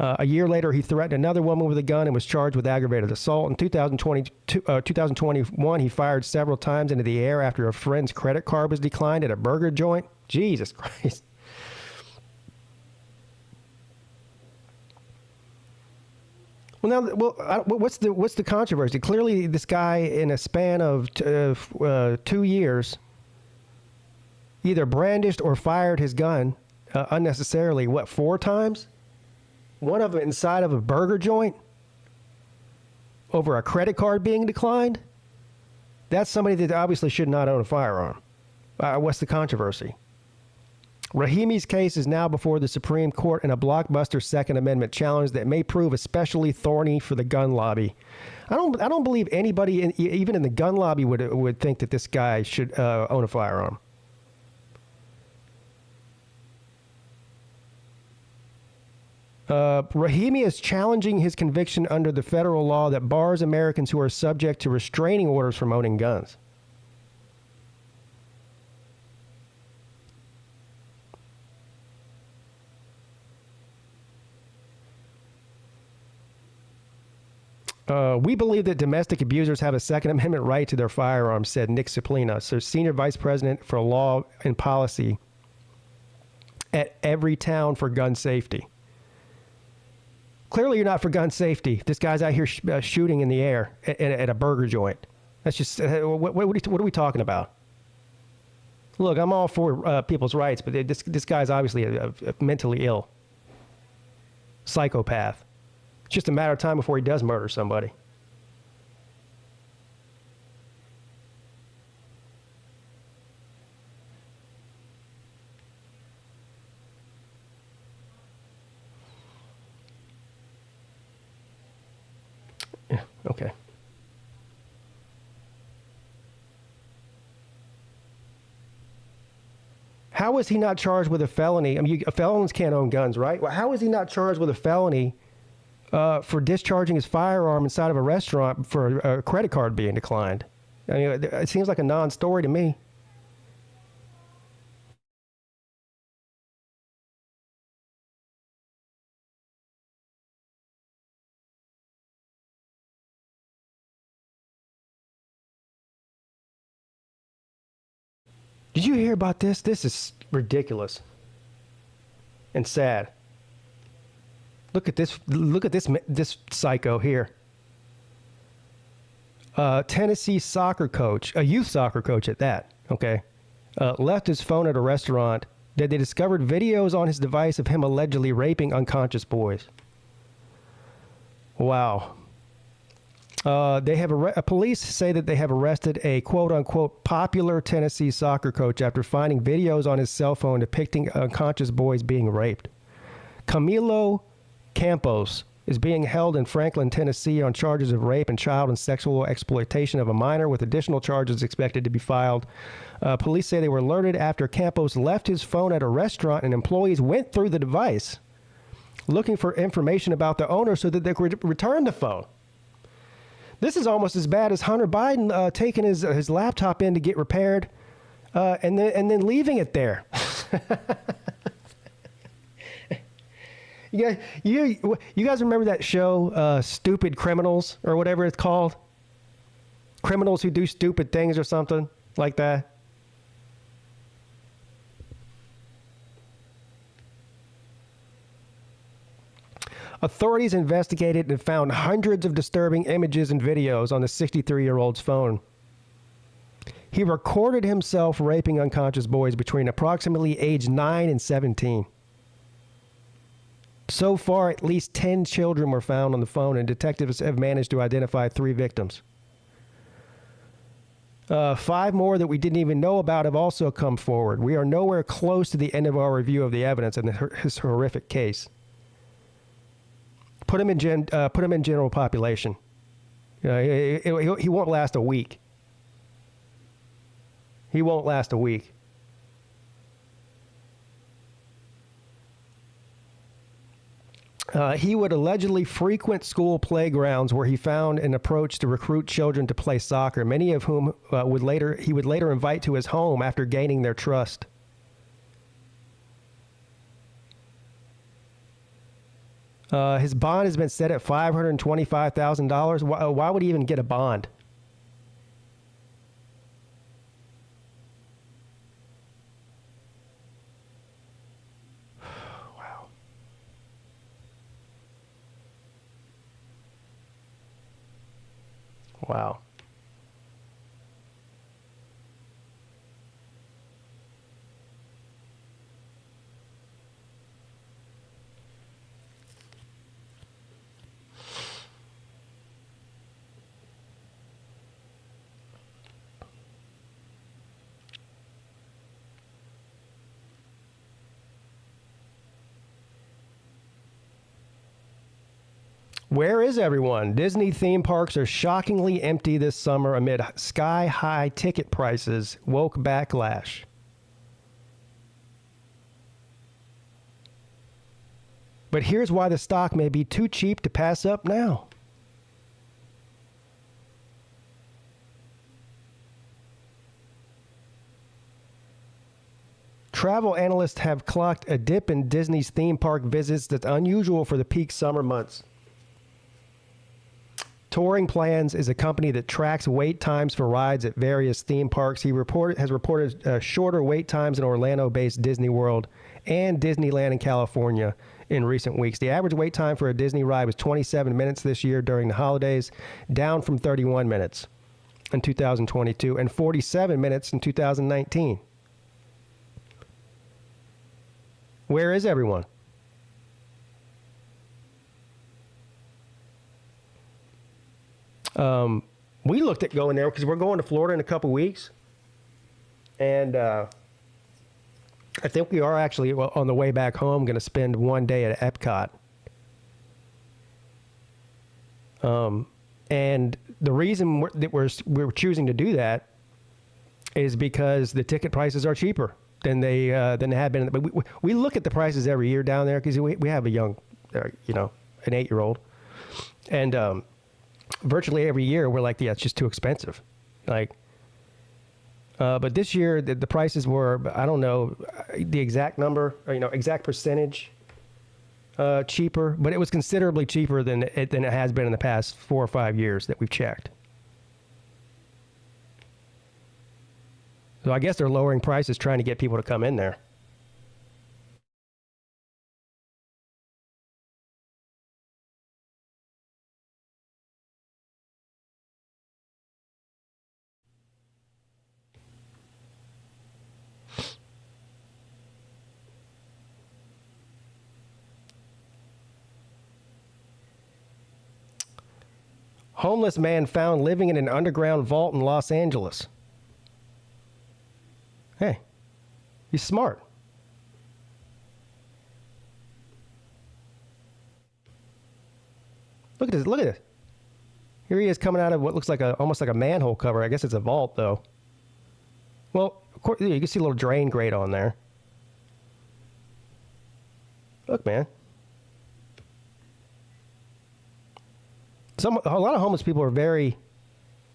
A year later, he threatened another woman with a gun and was charged with aggravated assault. In 2021, he fired several times into the air after a friend's credit card was declined at a burger joint. Jesus Christ. Well, now, what's the controversy? Clearly, this guy, in a span of 2 years, either brandished or fired his gun unnecessarily. 4 times? One of them inside of a burger joint over a credit card being declined. That's somebody that obviously should not own a firearm. What's the controversy? Rahimi's case is now before the Supreme Court in a blockbuster Second Amendment challenge that may prove especially thorny for the gun lobby. I don't believe anybody, even in the gun lobby, would think that this guy should own a firearm. Rahimi is challenging his conviction under the federal law that bars Americans who are subject to restraining orders from owning guns. We believe that domestic abusers have a Second Amendment right to their firearms, said Nick Ciplina, Senior Vice President for Law and Policy at Everytown for Gun Safety. Clearly, you're not for gun safety. This guy's out here shooting in the air at a burger joint. That's just what are we talking about? Look, I'm all for people's rights, but this guy's obviously a mentally ill psychopath. It's just a matter of time before he does murder somebody. Yeah, okay. How is he not charged with a felony? I mean, felons can't own guns, right? Well, how is he not charged with a felony for discharging his firearm inside of a restaurant for a credit card being declined? I mean, it seems like a non-story to me. Did you hear about this? This is ridiculous and sad. Look at this. Look at this psycho here. Tennessee soccer coach, a youth soccer coach at that. Okay, left his phone at a restaurant. That they discovered videos on his device of him allegedly raping unconscious boys. Wow. They have police say that they have arrested a quote-unquote popular Tennessee soccer coach after finding videos on his cell phone depicting unconscious boys being raped. Camilo Campos is being held in Franklin, Tennessee on charges of rape and child and sexual exploitation of a minor, with additional charges expected to be filed. Police say they were alerted after Campos left his phone at a restaurant and employees went through the device looking for information about the owner so that they could return the phone. This is almost as bad as Hunter Biden taking his laptop in to get repaired and then leaving it there. You guys remember that show, Stupid Criminals, or whatever it's called? Criminals who do stupid things or something like that. Authorities investigated and found hundreds of disturbing images and videos on the 63-year-old's phone. He recorded himself raping unconscious boys between approximately age 9 and 17. So far, at least 10 children were found on the phone, and detectives have managed to identify 3 victims. 5 more that we didn't even know about have also come forward. We are nowhere close to the end of our review of the evidence in his horrific case. Put him in general population. He won't last a week. He won't last a week. He would allegedly frequent school playgrounds where he found an approach to recruit children to play soccer, many of whom he would later invite to his home after gaining their trust. His bond has been set at $525,000. Why would he even get a bond? Wow. Wow. Where is everyone? Disney theme parks are shockingly empty this summer amid sky-high ticket prices. Woke backlash. But here's why the stock may be too cheap to pass up now. Travel analysts have clocked a dip in Disney's theme park visits that's unusual for the peak summer months. Touring Plans is a company that tracks wait times for rides at various theme parks. He has reported shorter wait times in Orlando-based Disney World and Disneyland in California in recent weeks. The average wait time for a Disney ride was 27 minutes this year during the holidays, down from 31 minutes. in 2022 and 47 minutes in 2019. Where is everyone? We looked at going there because we're going to Florida in a couple weeks. And I think we are actually, on the way back home, going to spend one day at Epcot. And the reason that we're choosing to do that is because the ticket prices are cheaper than they have been. But we look at the prices every year down there because we have a young, an 8-year-old, and virtually every year we're like, yeah, it's just too expensive. But this year the prices were, I don't know the exact number, or, exact percentage cheaper, but it was considerably cheaper than it has been in the past 4 or 5 years that we've checked. So I guess they're lowering prices trying to get people to come in there. Homeless man found living in an underground vault in Los Angeles. Hey, he's smart. Look at this. Look at this. Here he is coming out of what looks like almost like a manhole cover. I guess it's a vault, though. Well, of course, you can see a little drain grate on there. Look, man. A lot of homeless people are very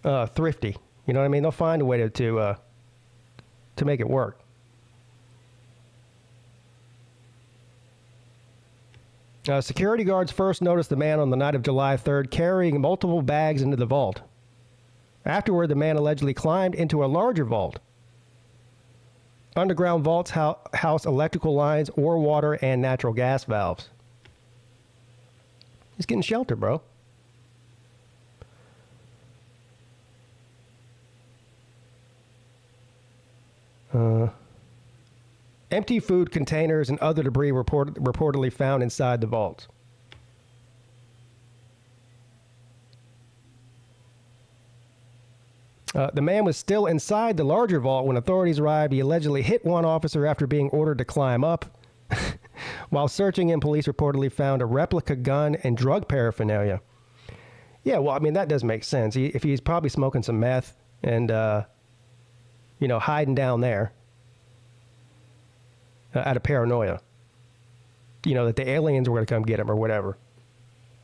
thrifty. You know what I mean? They'll find a way to make it work. Security guards first noticed the man on the night of July 3rd carrying multiple bags into the vault. Afterward, the man allegedly climbed into a larger vault. Underground vaults house electrical lines, ore water, and natural gas valves. He's getting shelter, bro. Empty food containers and other debris reportedly found inside the vault. The man was still inside the larger vault when authorities arrived. He allegedly hit one officer after being ordered to climb up. While searching him, police reportedly found a replica gun and drug paraphernalia. Yeah, well, I mean, that does make sense. If he's probably smoking some meth and, hiding down there. Out of paranoia, that the aliens were going to come get him or whatever,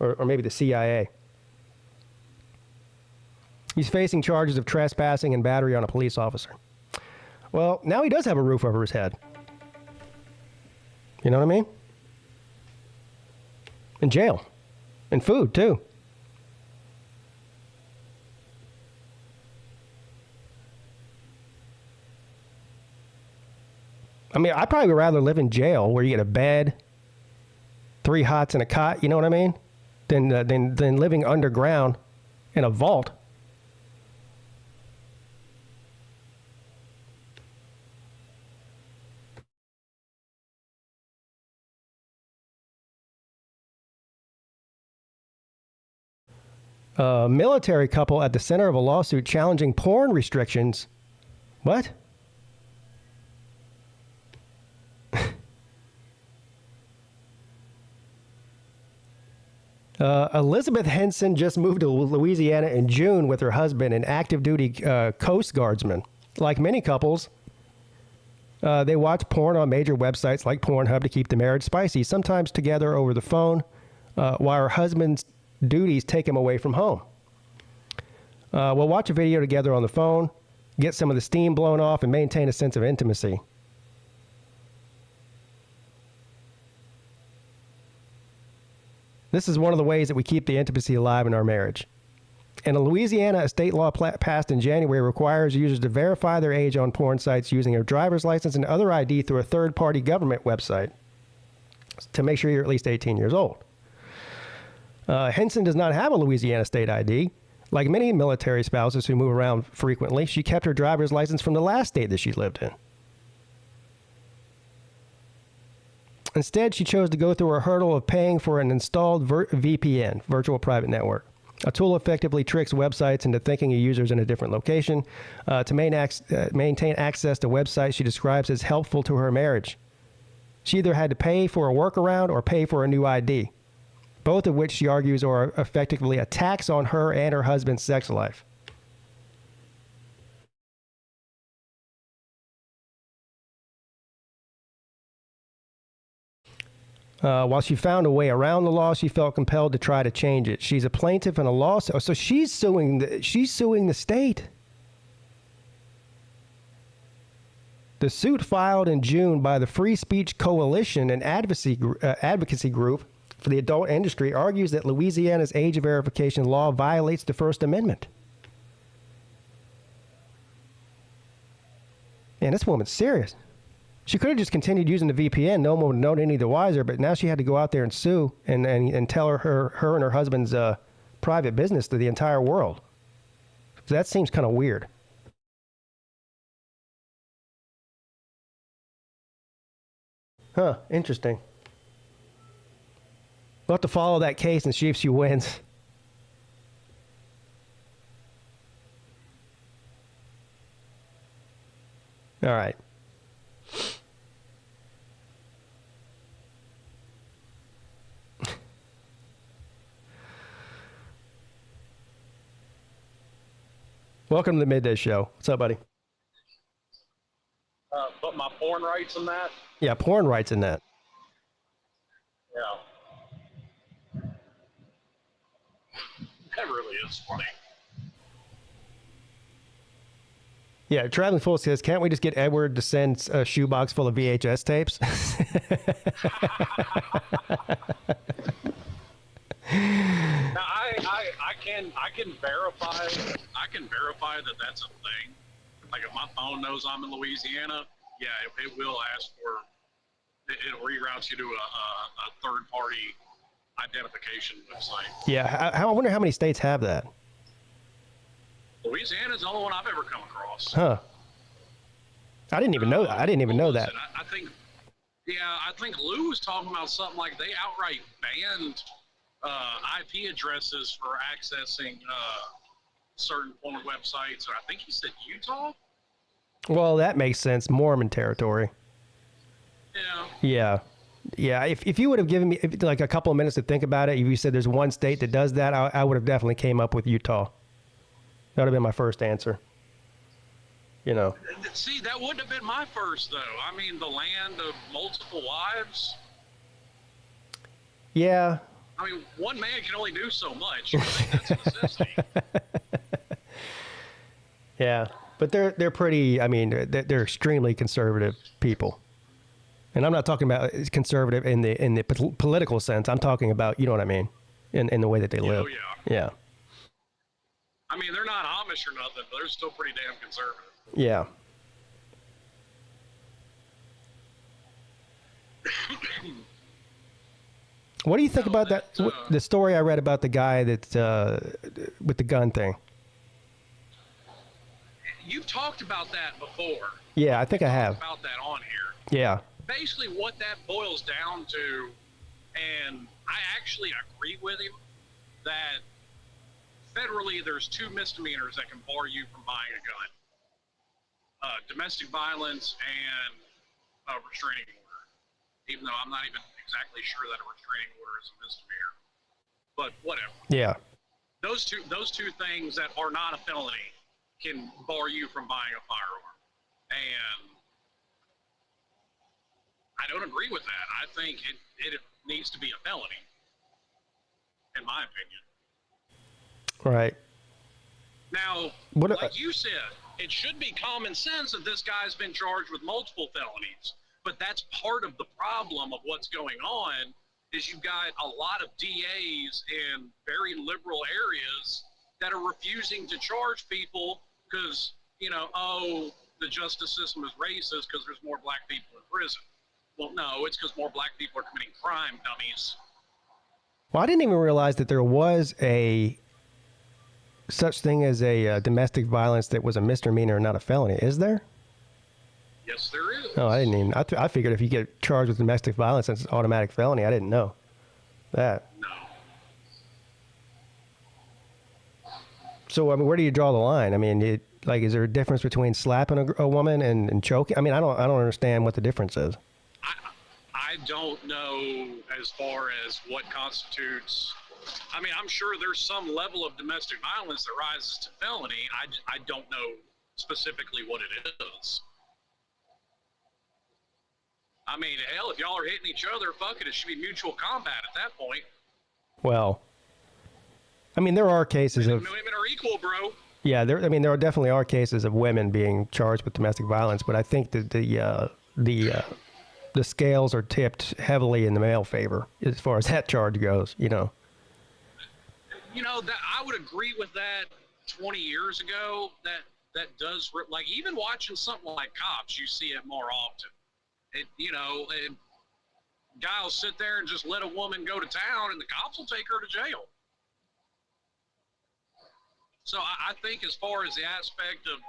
or maybe the CIA. He's facing charges of trespassing and battery on a police officer. Well, now he does have a roof over his head. You know what I mean? In jail. And food, too. I mean, I'd probably rather live in jail where you get a bed, 3 hots and a cot, you know what I mean? Than living underground in a vault. A military couple at the center of a lawsuit challenging porn restrictions. What? Elizabeth Henson just moved to Louisiana in June with her husband, an active duty Coast Guardsman. Like many couples, they watch porn on major websites like Pornhub to keep the marriage spicy, sometimes together over the phone, while her husband's duties take him away from home. We'll watch a video together on the phone, get some of the steam blown off, and maintain a sense of intimacy. This is one of the ways that we keep the intimacy alive in our marriage. In Louisiana, a state law passed in January requires users to verify their age on porn sites using a driver's license and other ID through a third-party government website to make sure you're at least 18 years old. Henson does not have a Louisiana state ID, Like many military spouses who move around frequently, she kept her driver's license from the last state that she lived in. Instead, she chose to go through a hurdle of paying for an installed VPN, virtual private network. A tool effectively tricks websites into thinking a user's in a different location to maintain access to websites she describes as helpful to her marriage. She either had to pay for a workaround or pay for a new ID, both of which she argues are effectively attacks on her and her husband's sex life. While she found a way around the law, she felt compelled to try to change it. She's a plaintiff in a lawsuit, so she's suing the state. The suit filed in June by the Free Speech Coalition, an advocacy group for the adult industry, argues that Louisiana's age verification law violates the First Amendment. Man, this woman's serious. She could have just continued using the VPN. No one would know any the wiser, but now she had to go out there and sue and tell her and her husband's private business to the entire world. So that seems kind of weird. Huh, interesting. We'll have to follow that case and see if she wins. All right. Welcome to the Midday Show. What's up, buddy? Put my porn rights in that? Yeah, porn rights in that. Yeah. That really is funny. Yeah, Traveling Full says, can't we just get Edward to send a shoebox full of VHS tapes? Now, I can verify that that's a thing. Like if my phone knows I'm in Louisiana, yeah, it will ask for. It'll reroute you to a third-party identification website. Yeah, I wonder how many states have that. Louisiana's the only one I've ever come across. Huh. I didn't even know that. I didn't even know that. I think Lou was talking about something like they outright banned IP addresses for accessing certain porn websites. Or I think he said Utah. Well, that makes sense. Mormon territory. Yeah. Yeah. If you would have given me like a couple of minutes to think about it, if you said there's one state that does that, I would have definitely came up with Utah. That would have been my first answer. You know. See, that wouldn't have been my first, though. I mean, the land of multiple wives. Yeah. I mean, one man can only do so much. I think that's a necessity. Yeah, but they're pretty. I mean, they're extremely conservative people, and I'm not talking about conservative in the political sense. I'm talking about, you know what I mean, in the way that they live. Oh, yeah. Yeah. I mean, they're not Amish or nothing, but they're still pretty damn conservative. Yeah. What do you think about that? The story I read about the guy that with the gun thing. You've talked about that before. Yeah, I think I have. About that on here. Yeah. Basically, what that boils down to, and I actually agree with him, that federally there's 2 misdemeanors that can bar you from buying a gun: domestic violence and a restraining order. Even though I'm not even exactly sure that a restraining order is a misdemeanor, but whatever. Yeah. Those two things that are not a felony can bar you from buying a firearm, and I don't agree with that. I think it needs to be a felony, in my opinion. Right. Now, like you said, it should be common sense that this guy's been charged with multiple felonies. But that's part of the problem of what's going on, is you've got a lot of DAs in very liberal areas that are refusing to charge people because, the justice system is racist because there's more black people in prison. Well, no, it's because more black people are committing crime, dummies. Well, I didn't even realize that there was a such thing as a domestic violence that was a misdemeanor, not a felony, is there? Yes, there is. Oh, I didn't even. I figured if you get charged with domestic violence, it's an automatic felony. I didn't know that. No. So, I mean, where do you draw the line? I mean, is there a difference between slapping a woman and choking? I mean, I don't understand what the difference is. I don't know as far as what constitutes. I mean, I'm sure there's some level of domestic violence that rises to felony. I don't know specifically what it is. I mean, hell, if y'all are hitting each other, fuck it, it should be mutual combat at that point. Well, I mean, there are cases of women are equal, bro. Yeah, there definitely are cases of women being charged with domestic violence, but I think that the scales are tipped heavily in the male favor as far as that charge goes. You know, that I would agree with that 20 years ago. That does, like, even watching something like Cops, you see it more often. A guy will sit there and just let a woman go to town, and the cops will take her to jail. So I think as far as the aspect of,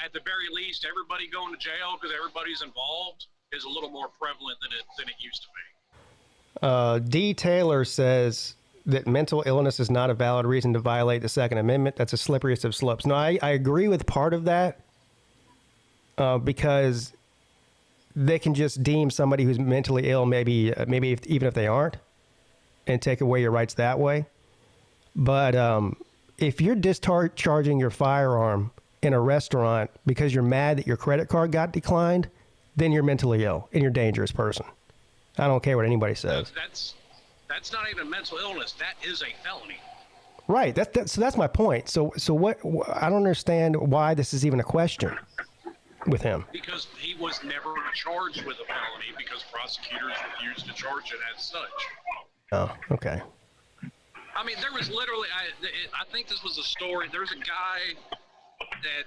at the very least, everybody going to jail because everybody's involved is a little more prevalent than it used to be. D. Taylor says that mental illness is not a valid reason to violate the Second Amendment. That's the slipperyest of slopes. No, I agree with part of that because they can just deem somebody who's mentally ill, maybe even if they aren't, and take away your rights that way. But if you're discharging your firearm in a restaurant because you're mad that your credit card got declined, then you're mentally ill and you're a dangerous person. I don't care what anybody says. That's not even mental illness. That is a felony. Right. That's my point. So what? I don't understand why this is even a question with him. Because he was never charged with a felony because prosecutors refused to charge it as such. Oh, okay. I mean, there was literally, I think this was a story. There's a guy that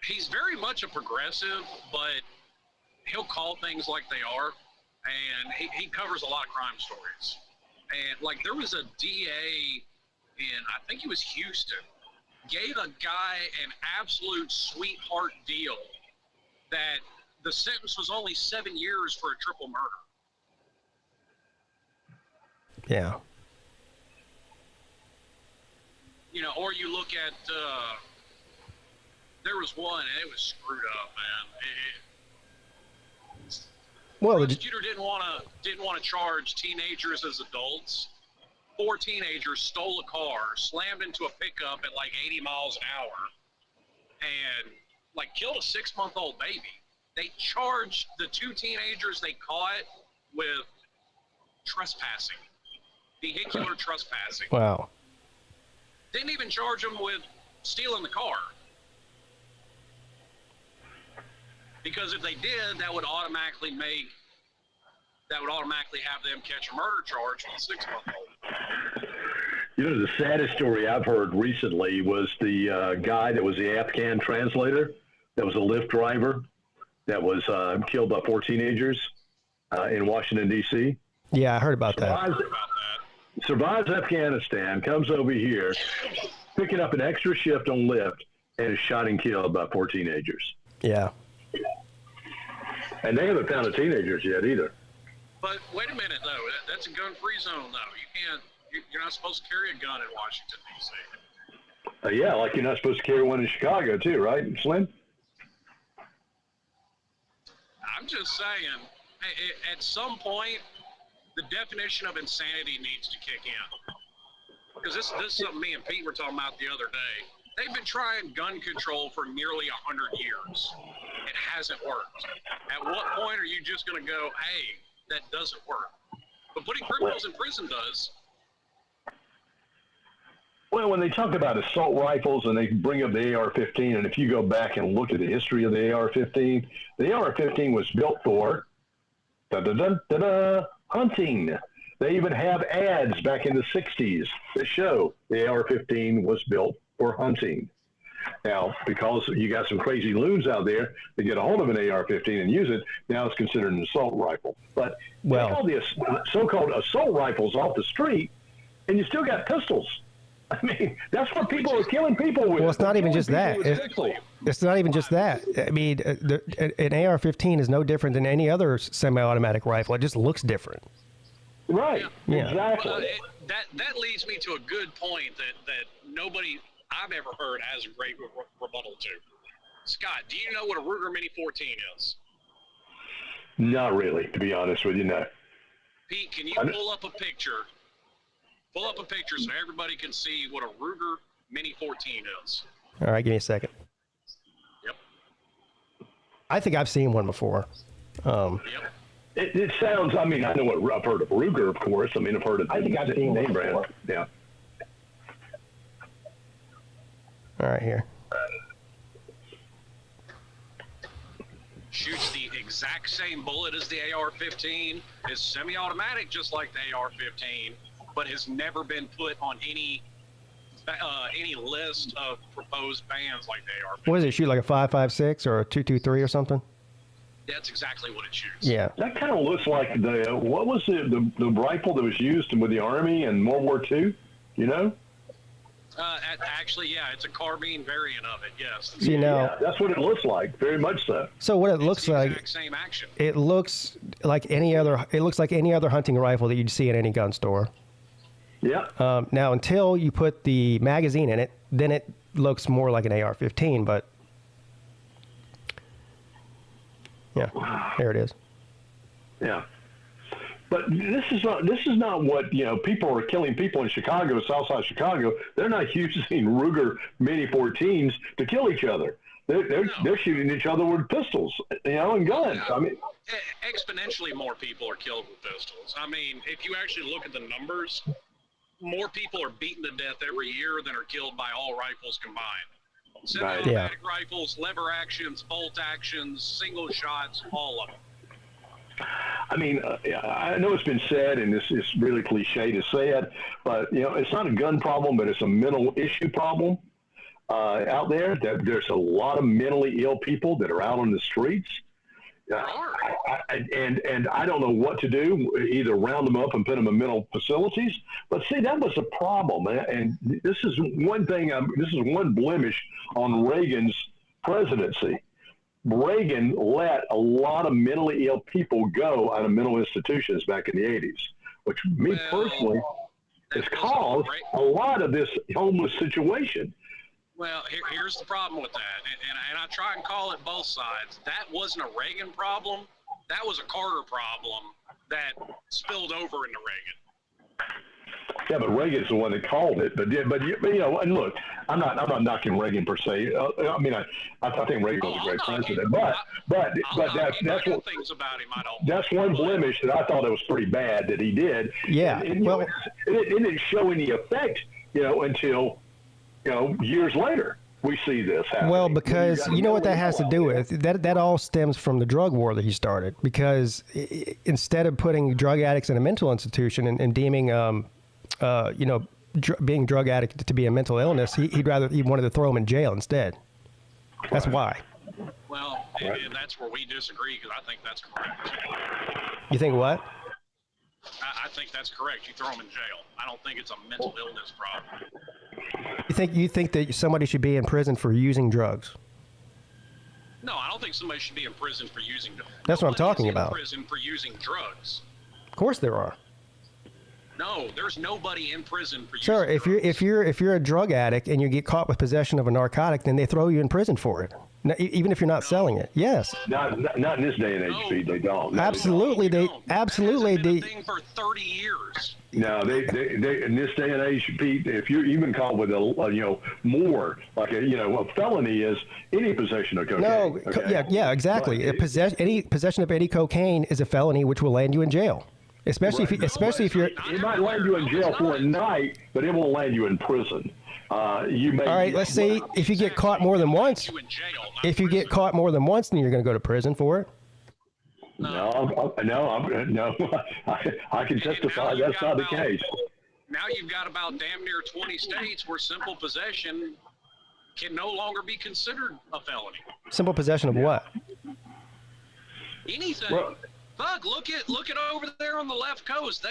he's very much a progressive, but he'll call things like they are. And he covers a lot of crime stories. And like there was a DA in, I think it was Houston, gave a guy an absolute sweetheart deal that the sentence was only 7 years for a triple murder. Yeah. Or you look at, there was one, and it was screwed up, man. The prosecutor didn't want to charge teenagers as adults. 4 teenagers stole a car, slammed into a pickup at like 80 miles an hour, and like killed a 6-month-old baby. They charged the 2 teenagers they caught with trespassing, vehicular trespassing. Wow. Didn't even charge them with stealing the car. Because if they did, that would automatically have them catch a murder charge with a 6-month-old. The saddest story I've heard recently was the guy that was the Afghan translator, that was a Lyft driver, that was killed by 4 teenagers in Washington, D.C. Yeah, I heard about that. Survives Afghanistan, comes over here, picking up an extra shift on Lyft, and is shot and killed by 4 teenagers. Yeah. And they haven't found the teenagers yet either. But wait a minute, though. That's a gun-free zone, though. You're not supposed to carry a gun in Washington, D.C. Yeah, like you're not supposed to carry one in Chicago, too, right, Slim? I'm just saying, at some point, the definition of insanity needs to kick in. Because this is something me and Pete were talking about the other day. They've been trying gun control for nearly 100 years. It hasn't worked. At what point are you just going to go, hey, that doesn't work? But putting criminals in prison does. Well, when they talk about assault rifles and they bring up the AR-15, and if you go back and look at the history of the AR-15, the AR-15 was built for hunting. They even have ads back in the 60s that show the AR-15 was built for hunting. Now, because you got some crazy loons out there that get a hold of an AR-15 and use it, now it's considered an assault rifle. But all the so-called assault rifles off the street, and you still got pistols. I mean, that's what people are killing people with. Well, it's not even just that. It's not even just that. I mean, an AR-15 is no different than any other semi-automatic rifle. It just looks different. Right. Yeah. Exactly. Well, that leads me to a good point that nobody I've ever heard has a great rebuttal to. Scott, do you know what a Ruger Mini 14 is? Not really, to be honest with you, no. Pete, can you pull up a picture? Pull up a picture so everybody can see what a Ruger Mini 14 is. All right, give me a second. Yep. I think I've seen one before. Yep. It sounds, I mean, I know what I've heard of Ruger, of course. I mean, I've heard of I think I've seen name one brand. before. Yeah. All right, here. Shoots the exact same bullet as the AR-15, is semi-automatic just like the AR-15, but has never been put on any list of proposed bans like the AR-15. What does it shoot, like a 5.56 or a 2.23 or something? That's exactly what it shoots. Yeah. That kind of looks like what was the rifle that was used with the Army in World War II, you know? Actually, yeah, it's a carbine variant of it, yes. See, now, Yeah, that's what it looks like, very much so. so what it looks It's the like, exact same action. it looks like any other hunting rifle that you'd see in any gun store. Yeah. Now, until you put the magazine in it, then it looks more like an AR-15, but yeah, there it is. Yeah. But this is not what, you know, people are killing people in Chicago, Southside Chicago. They're not using Ruger Mini 14s to kill each other. They're shooting each other with pistols, you know, and guns. I mean, Exponentially more people are killed with pistols. I mean, if you actually look at the numbers, more people are beaten to death every year than are killed by all rifles combined. Semi-automatic rifles, lever actions, bolt actions, single shots, all of them. I mean, I know it's been said, and this is really cliche to say it, but, you know, it's not a gun problem, but it's a mental issue problem out there. That there's a lot of mentally ill people that are out on the streets. And I don't know what to do, either round them up and put them in mental facilities. But see, that was a problem. And this is one thing, this is one blemish on Reagan's presidency. Reagan let a lot of mentally ill people go out of mental institutions back in the 80s, which personally has caused a lot of this homeless situation. Well, here's the problem with that, and I try and call it both sides. That wasn't a Reagan problem. That was a Carter problem that spilled over into Reagan. Yeah, but Reagan's the one that called it. But you know, and look, I'm not knocking Reagan per se. I mean, I think Reagan was a great president. But that's one blemish that I thought it was pretty bad that he did. Yeah. And well, it didn't show any effect, you know, until, you know, years later we see this happening. Well, because you know what that has to do with? That all stems from the drug war that he started. Because instead of putting drug addicts in a mental institution and deeming you know, being drug addict to be a mental illness, he wanted to throw them in jail instead. That's why. Well, and that's where we disagree, because I think that's correct. You think what? I think that's correct. You throw them in jail. I don't think it's a mental illness problem. You think that somebody should be in prison for using drugs? No, I don't think somebody should be in prison for using drugs. That's what I'm talking about. In prison for using drugs. Of course there are. No, there's nobody in prison for using Sir, drugs. if you're a drug addict and you get caught with possession of a narcotic, then they throw you in prison for it, even if you're not selling it. Yes. Not in this day and age, Pete. They don't. Absolutely, they absolutely That hasn't been a thing for 30 years. No, they in this day and age, Pete, if you're even caught with more like a felony is any possession of cocaine. No, okay? yeah, exactly. Any possession of any cocaine is a felony, which will land you in jail. Especially if you're. It might land you in jail for a night, but it won't land you in prison. You may. All right, let's see. If you get caught more than once, then you're going to go to prison for it. No, I can testify that's not the case. Now you've got about damn near 20 states where simple possession can no longer be considered a felony. Simple possession of what? Anything. Well, Fuck, look at over there on the left coast.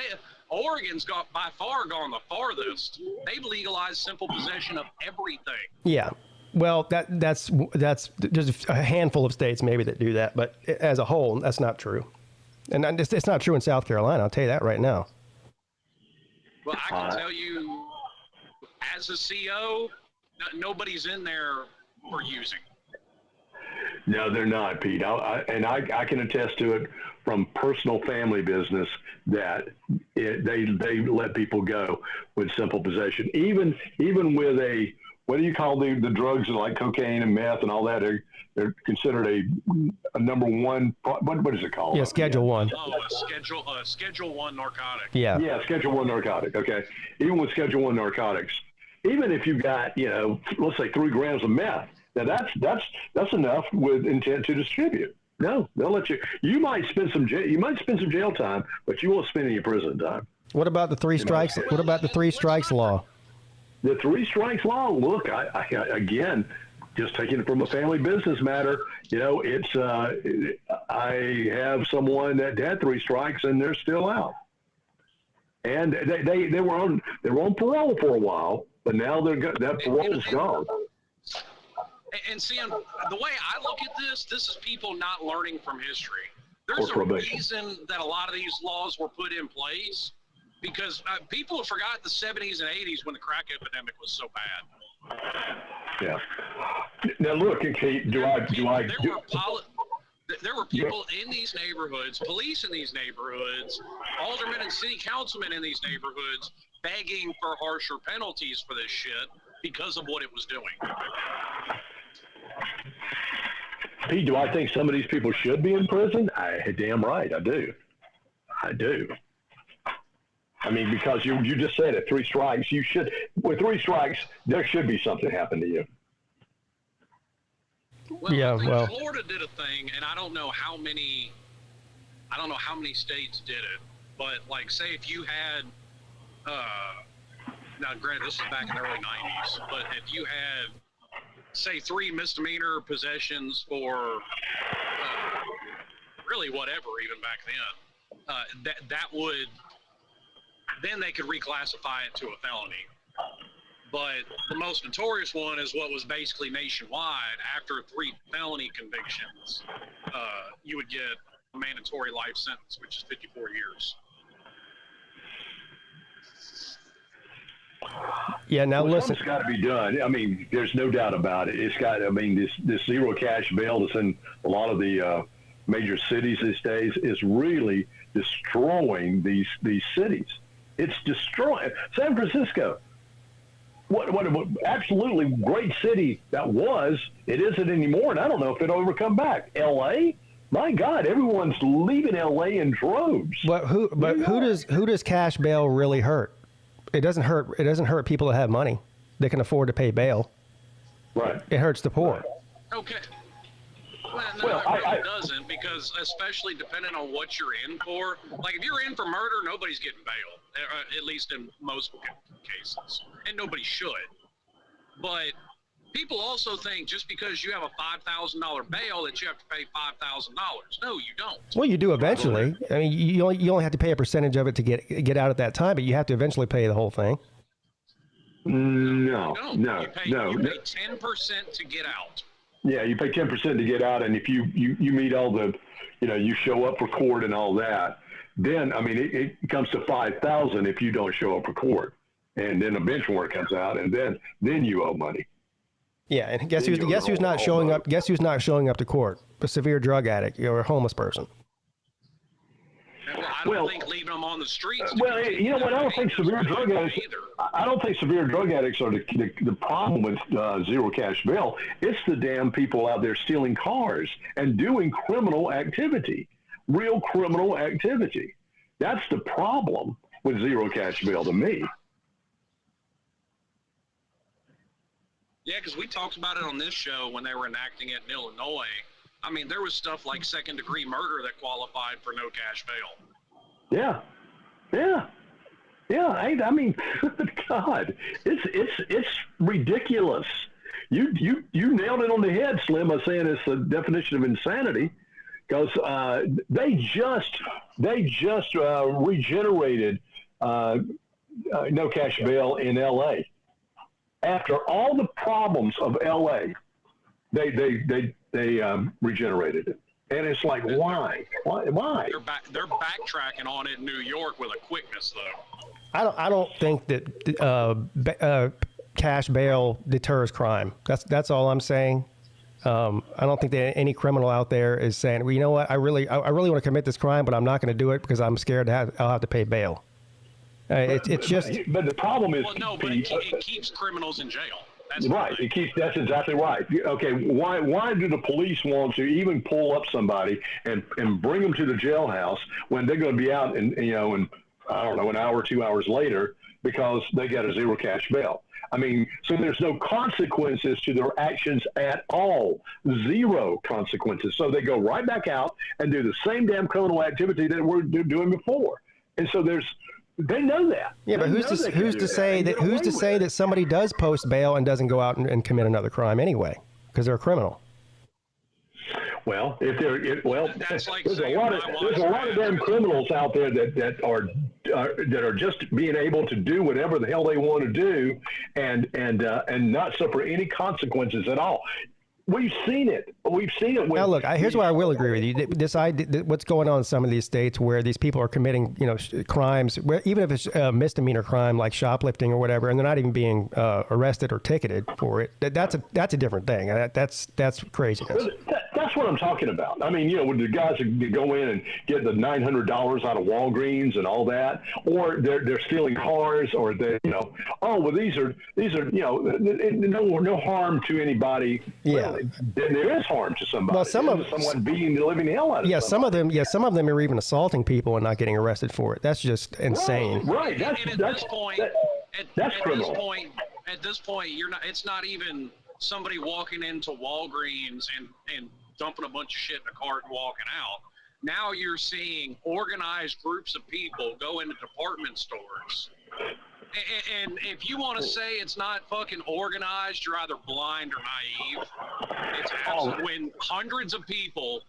Oregon's got by far gone the farthest. They've legalized simple possession of everything. Yeah. Well, that's there's a handful of states maybe that do that, but as a whole, that's not true. And it's not true in South Carolina. I'll tell you that right now. Well, I can tell you, as a CO, nobody's in there for using. No, they're not, Pete. I can attest to it from personal family business that they let people go with simple possession. Even with a, what do you call the drugs like cocaine and meth and all that? They're considered a number one. What is it called? Yeah, Schedule 1. Oh, a Schedule 1 narcotic. Yeah. Yeah, Schedule 1 narcotic. Okay. Even with Schedule 1 narcotics, even if you've got, let's say 3 grams of meth, now that's enough with intent to distribute. No, they'll let you. You might spend some jail time, but you won't spend any prison time. What about the 3 strikes? What about the 3 strikes law? The 3 strikes law. Look, I again, just taking it from a family business matter. It's I have someone that had 3 strikes and they're still out, and they were on parole for a while, but now that parole's gone. And see, the way I look at this is people not learning from history. There's a reason that a lot of these laws were put in place, because people have forgot the 70s and 80s when the crack epidemic was so bad. Yeah. Now look, Kate, there were people in these neighborhoods, police in these neighborhoods, aldermen and city councilmen in these neighborhoods begging for harsher penalties for this shit because of what it was doing. Pete, do I think some of these people should be in prison? Damn right, I do. I mean, because you just said it, 3 strikes. With 3 strikes, there should be something happen to you. Well, I think Florida did a thing, and I don't know how many states did it, but like, say if you had, now granted this is back in the early 90s, but if you had, say, 3 misdemeanor possessions for really whatever, even back then, that would, then they could reclassify it to a felony. But the most notorious one is what was basically nationwide. After 3 felony convictions, you would get a mandatory life sentence, which is 54 years. Yeah, now listen. It's got to be done. I mean, there's no doubt about it. This zero cash bail that's in a lot of the major cities these days is really destroying these cities. It's destroying San Francisco. What absolutely great city that was. It isn't anymore, and I don't know if it'll ever come back. L.A. My God, everyone's leaving L.A. in droves. But who does cash bail really hurt? It doesn't hurt. It doesn't hurt people that have money. They can afford to pay bail. Right. It hurts the poor. Okay. Well, it doesn't, because especially depending on what you're in for. Like, if you're in for murder, nobody's getting bail, at least in most cases, and nobody should. But people also think just because you have a $5,000 bail that you have to pay $5,000. No, you don't. Well, you do eventually. I mean, you only have to pay a percentage of it to get out at that time, but you have to eventually pay the whole thing. No. You pay 10% to get out. Yeah, you pay 10% to get out, and if you meet all the, you show up for court and all that, then it comes to $5,000 if you don't show up for court, and then a bench warrant comes out, and then you owe money. Yeah, and guess who's not showing up? Guess who's not showing up to court? A severe drug addict or a homeless person. I don't think leaving them on the streets. Well, you know what? I don't think severe drug addicts. I don't think severe drug addicts are the problem with zero cash bail. It's the damn people out there stealing cars and doing criminal activity, real criminal activity. That's the problem with zero cash bail to me. Yeah, because we talked about it on this show when they were enacting it in Illinois. I mean, there was stuff like second-degree murder that qualified for no cash bail. Yeah. I mean, God, it's ridiculous. You nailed it on the head, Slim, by saying it's the definition of insanity, because they just regenerated no cash bail in L.A. After all the problems of L.A., they regenerated it. And it's like, why? They're backtracking on it in New York with a quickness, though. I don't think that cash bail deters crime. That's all I'm saying. I don't think that any criminal out there is saying, well, you know what, I really want to commit this crime, but I'm not going to do it because I'm scared I'll have to pay bail. It's just. But the problem is, well, no, but it keeps criminals in jail. That's right. That's exactly right. Okay. Why do the police want to even pull up somebody and bring them to the jailhouse when they're going to be out in I don't know, an hour or 2 hours later because they got a zero cash bail? I mean, so there's no consequences to their actions at all. Zero consequences. So they go right back out and do the same damn criminal activity that we're doing before. And so they know that. Yeah, but who's to say that somebody does post bail and doesn't go out and commit another crime anyway because they're a criminal? Well, there's like a lot of damn criminals out there that are just being able to do whatever the hell they want to do and not suffer any consequences at all. We've seen it. Now, look, here's where I will agree with you. This idea, what's going on in some of these states where these people are committing, crimes, where even if it's a misdemeanor crime like shoplifting or whatever, and they're not even being arrested or ticketed for it. That's a different thing. That's craziness. That's what I'm talking about. I mean, when the guys go in and get the $900 out of Walgreens and all that, or they're stealing cars, or these are no harm to anybody. Yeah. Then there is harm to somebody. Well, someone beating the living hell out of somebody. Some of them are even assaulting people and not getting arrested for it. That's just insane. Right. That's criminal. At this point, it's not even somebody walking into Walgreens and dumping a bunch of shit in a cart and walking out. Now you're seeing organized groups of people go into department stores. And if you want to say it's not fucking organized, you're either blind or naive. It's when hundreds of people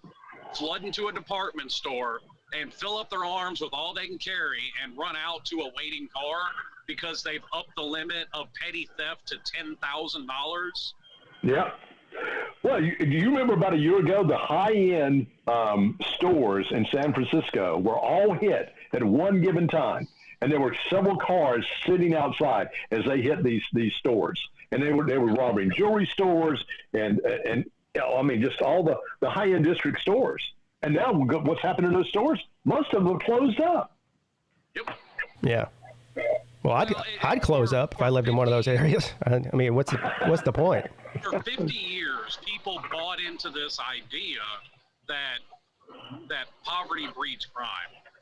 flood into a department store and fill up their arms with all they can carry and run out to a waiting car because they've upped the limit of petty theft to $10,000. Yeah. Well, do you remember about a year ago, the high-end stores in San Francisco were all hit at one given time, and there were several cars sitting outside as they hit these stores, and they were robbing jewelry stores and just all the high-end district stores. And now what's happened in those stores? Most of them closed up. Yep. Yeah. Well, I'd close up if I lived in one of those areas. I mean, what's the point? For 50 years, people bought into this idea that poverty breeds crime,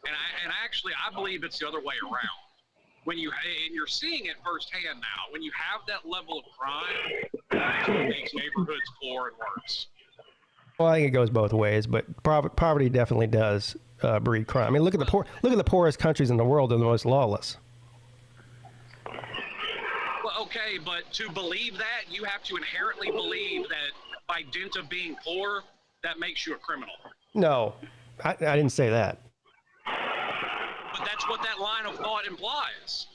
and actually, I believe it's the other way around. And you're seeing it firsthand now. When you have that level of crime, that's what makes neighborhoods poor and worse. Well, I think it goes both ways, but poverty definitely does breed crime. I mean, look at the poorest countries in the world; they're the most lawless. Well, okay, but to believe that, you have to inherently believe that by dint of being poor, that makes you a criminal. No, I didn't say that. But that's what that line of thought implies.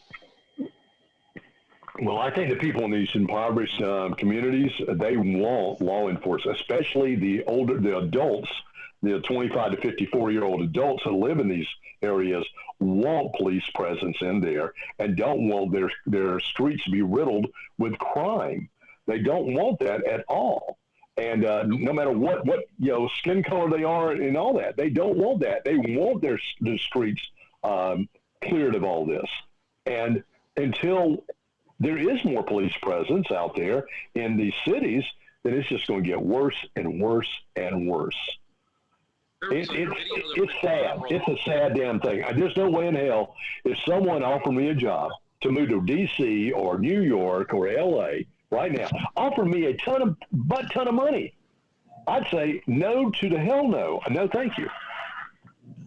Well, I think the people in these impoverished communities, they want law enforcement, especially the adults, the 25 to 54-year-old adults that live in these areas want police presence in there and don't want their streets to be riddled with crime. They don't want that at all. And no matter what skin color they are and all that, they don't want that. They want their streets cleared of all this. And until there is more police presence out there in these cities, then it's just going to get worse and worse and worse. It's sad. It's a sad damn thing. There's no way in hell if someone offered me a job to move to D.C. or New York or L.A. right now, offer me a ton of money, I'd say no to the hell no. No, thank you.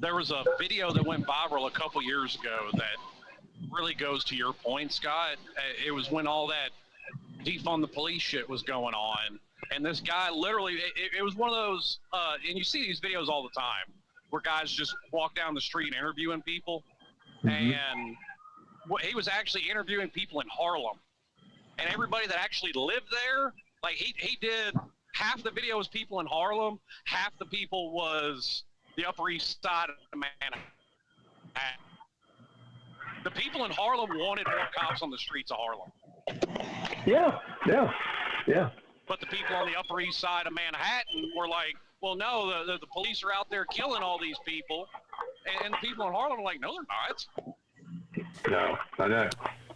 There was a video that went viral a couple years ago that really goes to your point, Scott. It was when all that defund the police shit was going on. And this guy literally, it was one of those, and you see these videos all the time, where guys just walk down the street interviewing people. Mm-hmm. And he was actually interviewing people in Harlem, and everybody that actually lived there, like he did half the video was people in Harlem, half the people was the Upper East Side of Manhattan. The people in Harlem wanted more cops on the streets of Harlem. Yeah. But the people on the Upper East Side of Manhattan were like, well, no, the police are out there killing all these people. And the people in Harlem are like, no, they're not. No, I know.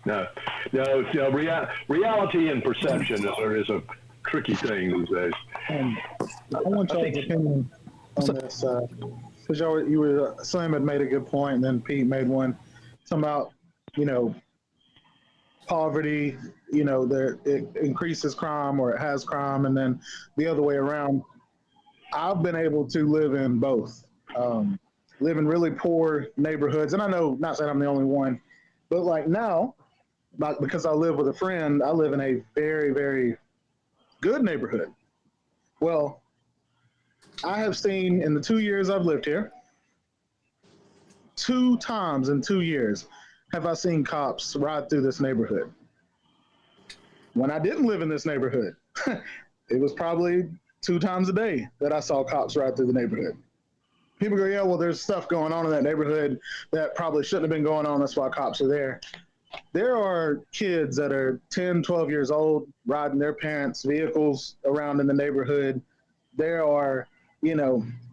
No. Reality and perception is a tricky thing these days. I want y'all's opinion on this. Because Slim had made a good point, and then Pete made one. Something about, poverty, it increases crime or it has crime, and then the other way around. I've been able to live in both. Live in really poor neighborhoods, and I know, not saying I'm the only one, but like now, because I live with a friend, I live in a very, very good neighborhood. Well, I have seen in the 2 years I've lived here, 2 times in 2 years have I seen cops ride through this neighborhood. When I didn't live in this neighborhood, it was probably 2 times a day that I saw cops ride through the neighborhood. People go, yeah, well, there's stuff going on in that neighborhood that probably shouldn't have been going on. That's why cops are there. There are kids that are 10, 12 years old riding their parents' vehicles around in the neighborhood. There are,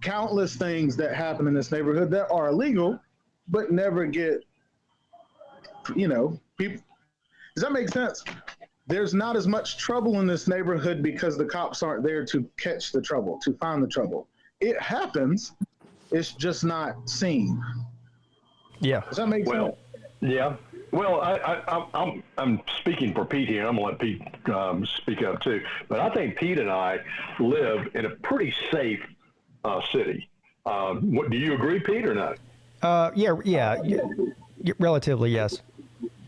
countless things that happen in this neighborhood that are illegal, but never get, people. Does that make sense? There's not as much trouble in this neighborhood because the cops aren't there to catch the trouble, to find the trouble. It happens. It's just not seen. Yeah. Does that make sense? Yeah. Well, I'm speaking for Pete here. I'm going to let Pete speak up too. But I think Pete and I live in a pretty safe city. Do you agree, Pete, or not? Yeah. Relatively, yes.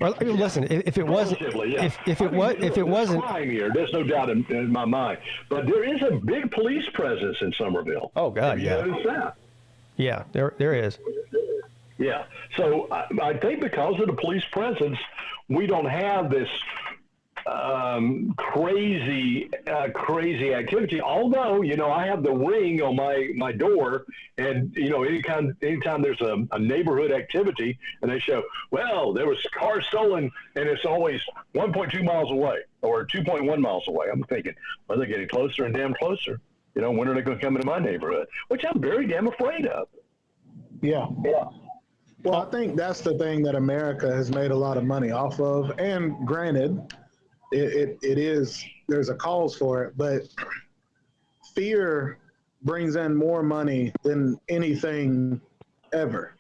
Well, listen, if it wasn't, yeah. if it wasn't, crime here, there's no doubt in my mind. But there is a big police presence in Somerville. Oh God, yeah. You noticed that? Yeah, there is. Yeah. So I think because of the police presence, we don't have this crazy activity. Although, I have the ring on my door, and anytime there's a neighborhood activity, and they show, well, there was a car stolen, and it's always 1.2 miles away or 2.1 miles away. I'm thinking, well, they're getting closer and damn closer. When are they going to come into my neighborhood? Which I'm very damn afraid of. Yeah. Well, I think that's the thing that America has made a lot of money off of. And granted, it is, there's a cause for it, but fear brings in more money than anything ever.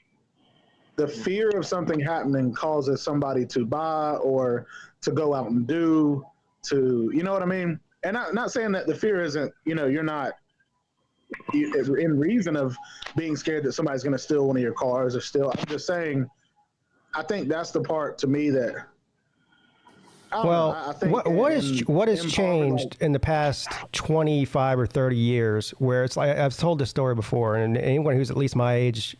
The fear of something happening causes somebody to buy or to go out and do, you know what I mean? And I'm not saying that the fear isn't, you're not in reason of being scared that somebody's going to steal one of your cars or steal. I'm just saying, I think that's the part to me that. Well, what has changed in the past 25 or 30 years where it's like, I've told this story before, and anyone who's at least my age,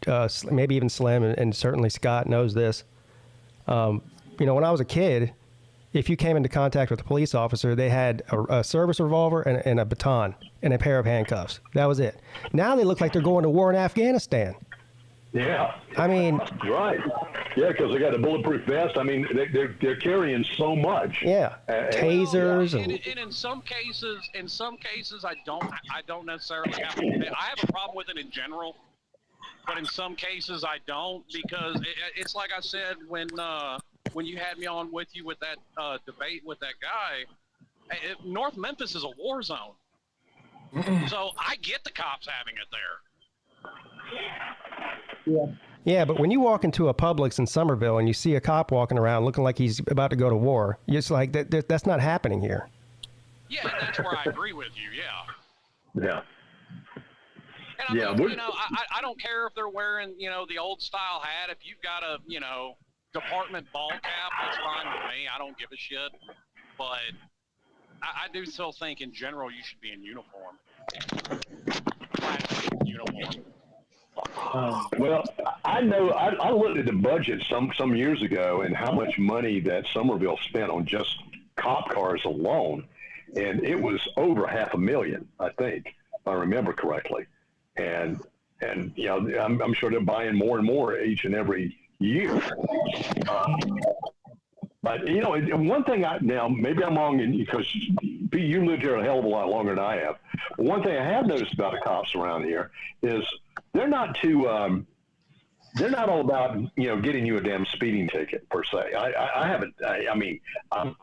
maybe even Slim, and certainly Scott knows this. When I was a kid, if you came into contact with a police officer, they had a service revolver and a baton and a pair of handcuffs. That was it. Now they look like they're going to war in Afghanistan. Yeah. I mean. Right. Yeah, because they got a bulletproof vest. I mean, they're carrying so much. Yeah. Tasers and in some cases, I don't necessarily have. I have a problem with it in general, but in some cases I don't, because it's like I said when you had me on with you with that debate with that guy. North Memphis is a war zone, so I get the cops having it there. Yeah, but when you walk into a Publix in Somerville and you see a cop walking around looking like he's about to go to war, it's like that's not happening here. Yeah, and that's where I agree with you. Yeah. Yeah. And I mean, I don't care if they're wearing, the old style hat. If you've got a, department ball cap, that's fine with me. I don't give a shit. But I do still think in general you should be in uniform. Uniform. Well, I know I looked at the budget some years ago and how much money that Somerville spent on just cop cars alone, and it was over $500,000, I think, if I remember correctly. And you know, I'm sure they're buying more and more each and every year. But you know, one thing now maybe I'm wrong because you lived here a hell of a lot longer than I have. But one thing I have noticed about the cops around here is they're not too. They're not all about, you know, getting you a damn speeding ticket per se. I haven't. I mean,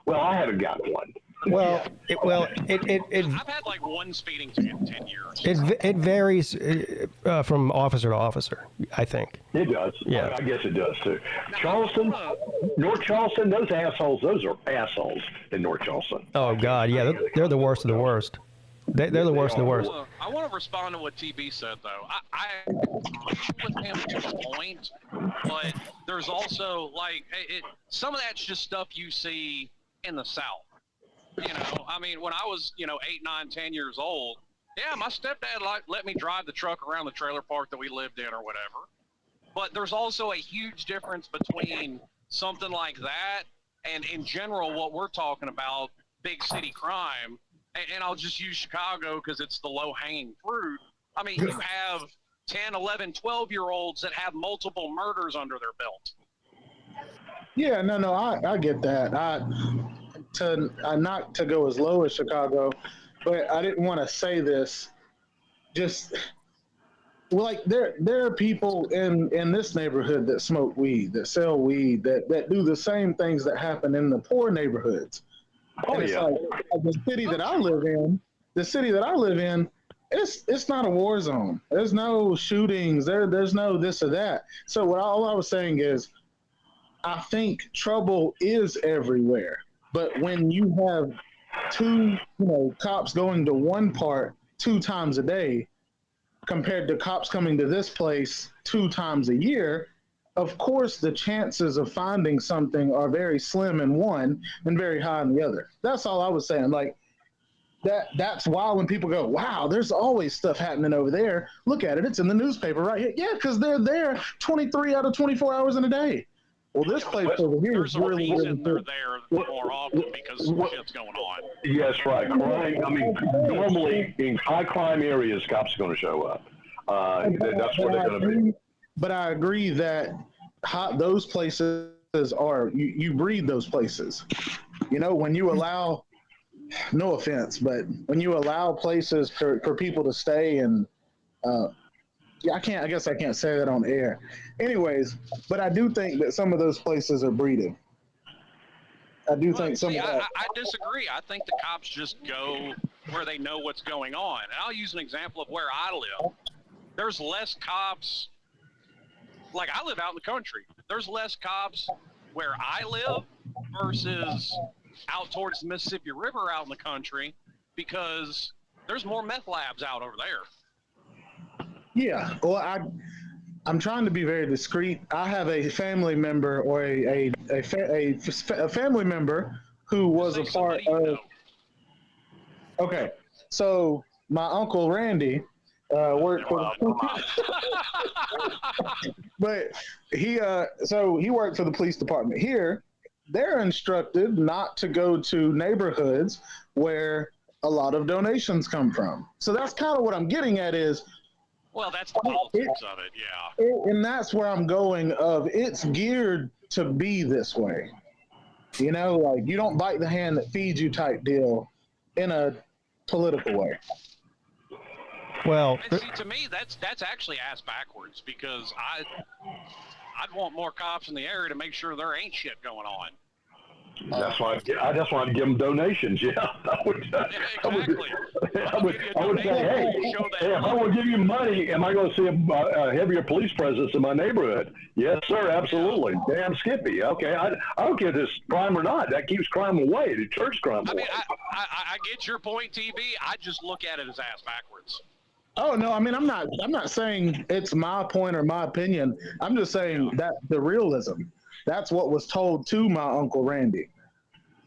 well, I haven't gotten one. Well, I've had like one speeding ticket in 10 years. It varies from officer to officer, I think. It does. Yeah. I guess it does too. Charleston, North Charleston, those are assholes in North Charleston. Oh God, yeah, they're the worst of the worst. They're the worst of the worst. I want to respond to what TB said, though. I with him to a point, but there's also like some of that's just stuff you see in the South. You know, I mean, when I was 8, 9, 10 years old, yeah, my stepdad let me drive the truck around the trailer park that we lived in or whatever. But there's also a huge difference between something like that and, in general, what we're talking about, big city crime. And I'll just use Chicago because it's the low-hanging fruit. I mean, you have 10, 11, 12-year-olds that have multiple murders under their belt. Yeah, no, I get that. Not to go as low as Chicago, but I didn't want to say this. Just like there are people in this neighborhood that smoke weed, that sell weed, that do the same things that happen in the poor neighborhoods. Oh, and it's yeah. like the city that I live in, it's not a war zone. There's no shootings. There's no this or that. So all I was saying is, I think trouble is everywhere. But when you have two, cops going to one part 2 times a day, compared to cops coming to this place 2 times a year, of course the chances of finding something are very slim in one and very high in the other. That's all I was saying. Like that's why when people go, wow, there's always stuff happening over there. Look at it. It's in the newspaper right here. Yeah, because they're there 23 out of 24 hours in a day. Well, this place over here is really, reason they're there more often because shit's going on. Yes, right. Crime. I mean, normally in high crime areas, cops are going to show up. That's where they're going to be. But I agree that those places are, you breed those plays. When you allow, no offense, but when you allow places for people to stay and, I guess I can't say that on air. Anyways, but I do think that some of those places are breeding. I disagree. I think the cops just go where they know what's going on. And I'll use an example of where I live. There's less cops. Like, I live out in the country. There's less cops where I live versus out towards the Mississippi River out in the country because there's more meth labs out over there. Yeah, well, I'm trying to be very discreet. I have a family member or a family member who was a part of. Okay, so my uncle Randy worked for but he worked for the police department here. They're instructed not to go to neighborhoods where a lot of donations come from. So that's kind of what I'm getting at is. Well, that's the politics of it, yeah. And that's where I'm going of it's geared to be this way. Like you don't bite the hand that feeds you type deal in a political way. Well, and see, to me, that's actually ass backwards because I'd want more cops in the area to make sure there ain't shit going on. That's why I just want to give them donations. Yeah, I would say, hey, if I will give you money, am I going to see a heavier police presence in my neighborhood? Yes, sir, absolutely. Damn Skippy. Okay, I don't care if it's crime or not. That keeps crime away. It deters crime away. I get your point, TB. I just look at it as ass backwards. Oh no, I mean I'm not saying it's my point or my opinion. I'm just saying that the realism. That's what was told to my Uncle Randy.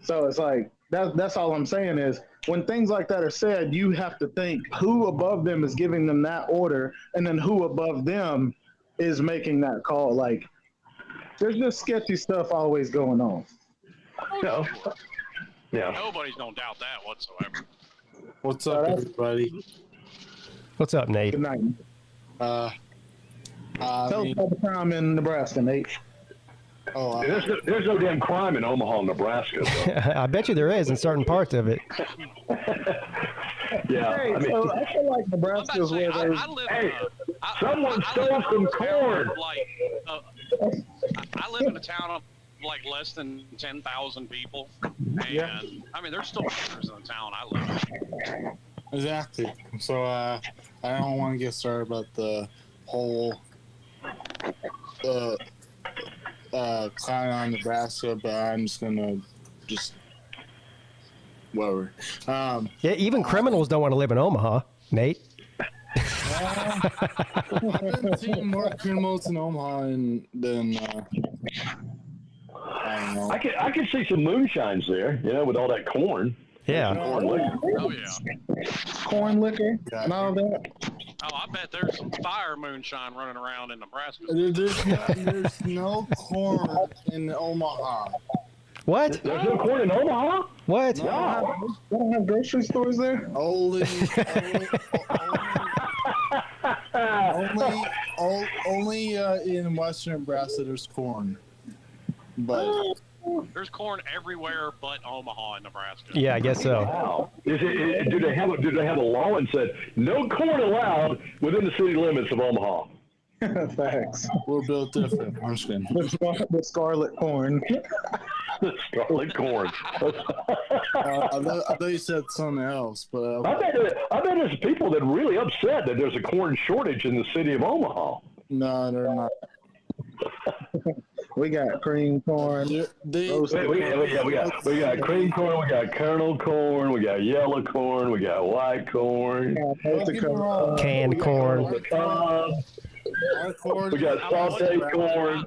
So it's like, That's all I'm saying is when things like that are said, you have to think who above them is giving them that order, and then who above them is making that call. Like, there's just sketchy stuff always going on. No. Yeah. Nobody's gonna doubt that whatsoever. What's up, everybody? What's up, Nate? Good night. I Tell us about the crime in Nebraska, Nate. Oh, There's no damn crime in Omaha, Nebraska. I bet you there is in certain parts of it. Yeah. Hey, I mean, so I feel like Nebraska is where there's. someone stole some corn. I live in a town of like less than 10,000 people, and I mean there's still murders in the town I live in. exactly. So I don't want to get started about the whole clown on Nebraska, but I'm just gonna whatever. Yeah, even criminals don't want to live in Omaha, Nate. I've been seeing more criminals in Omaha than I don't know. I can see some moonshines there, with all that corn. Yeah. Corn liquor. Oh yeah. Corn liquor and all that. Oh, I bet there's some fire moonshine running around in Nebraska. There's no corn in Omaha. What? There's no corn in Omaha? What? No. They don't have grocery stores there? Only in western Nebraska there's corn. But There's corn everywhere but Omaha and Nebraska. Yeah, I guess so. Wow. Do they have a law and said no corn allowed within the city limits of Omaha? Thanks. we're built different. I'm just kidding. The scarlet corn. The scarlet corn. I thought you said something else, but I bet there's people that are really upset that there's a corn shortage in the city of Omaha. no, they're not. We got cream corn. We got cream corn, we got kernel corn, we got yellow corn, we got white corn, Canned corn. we got sauteed corn.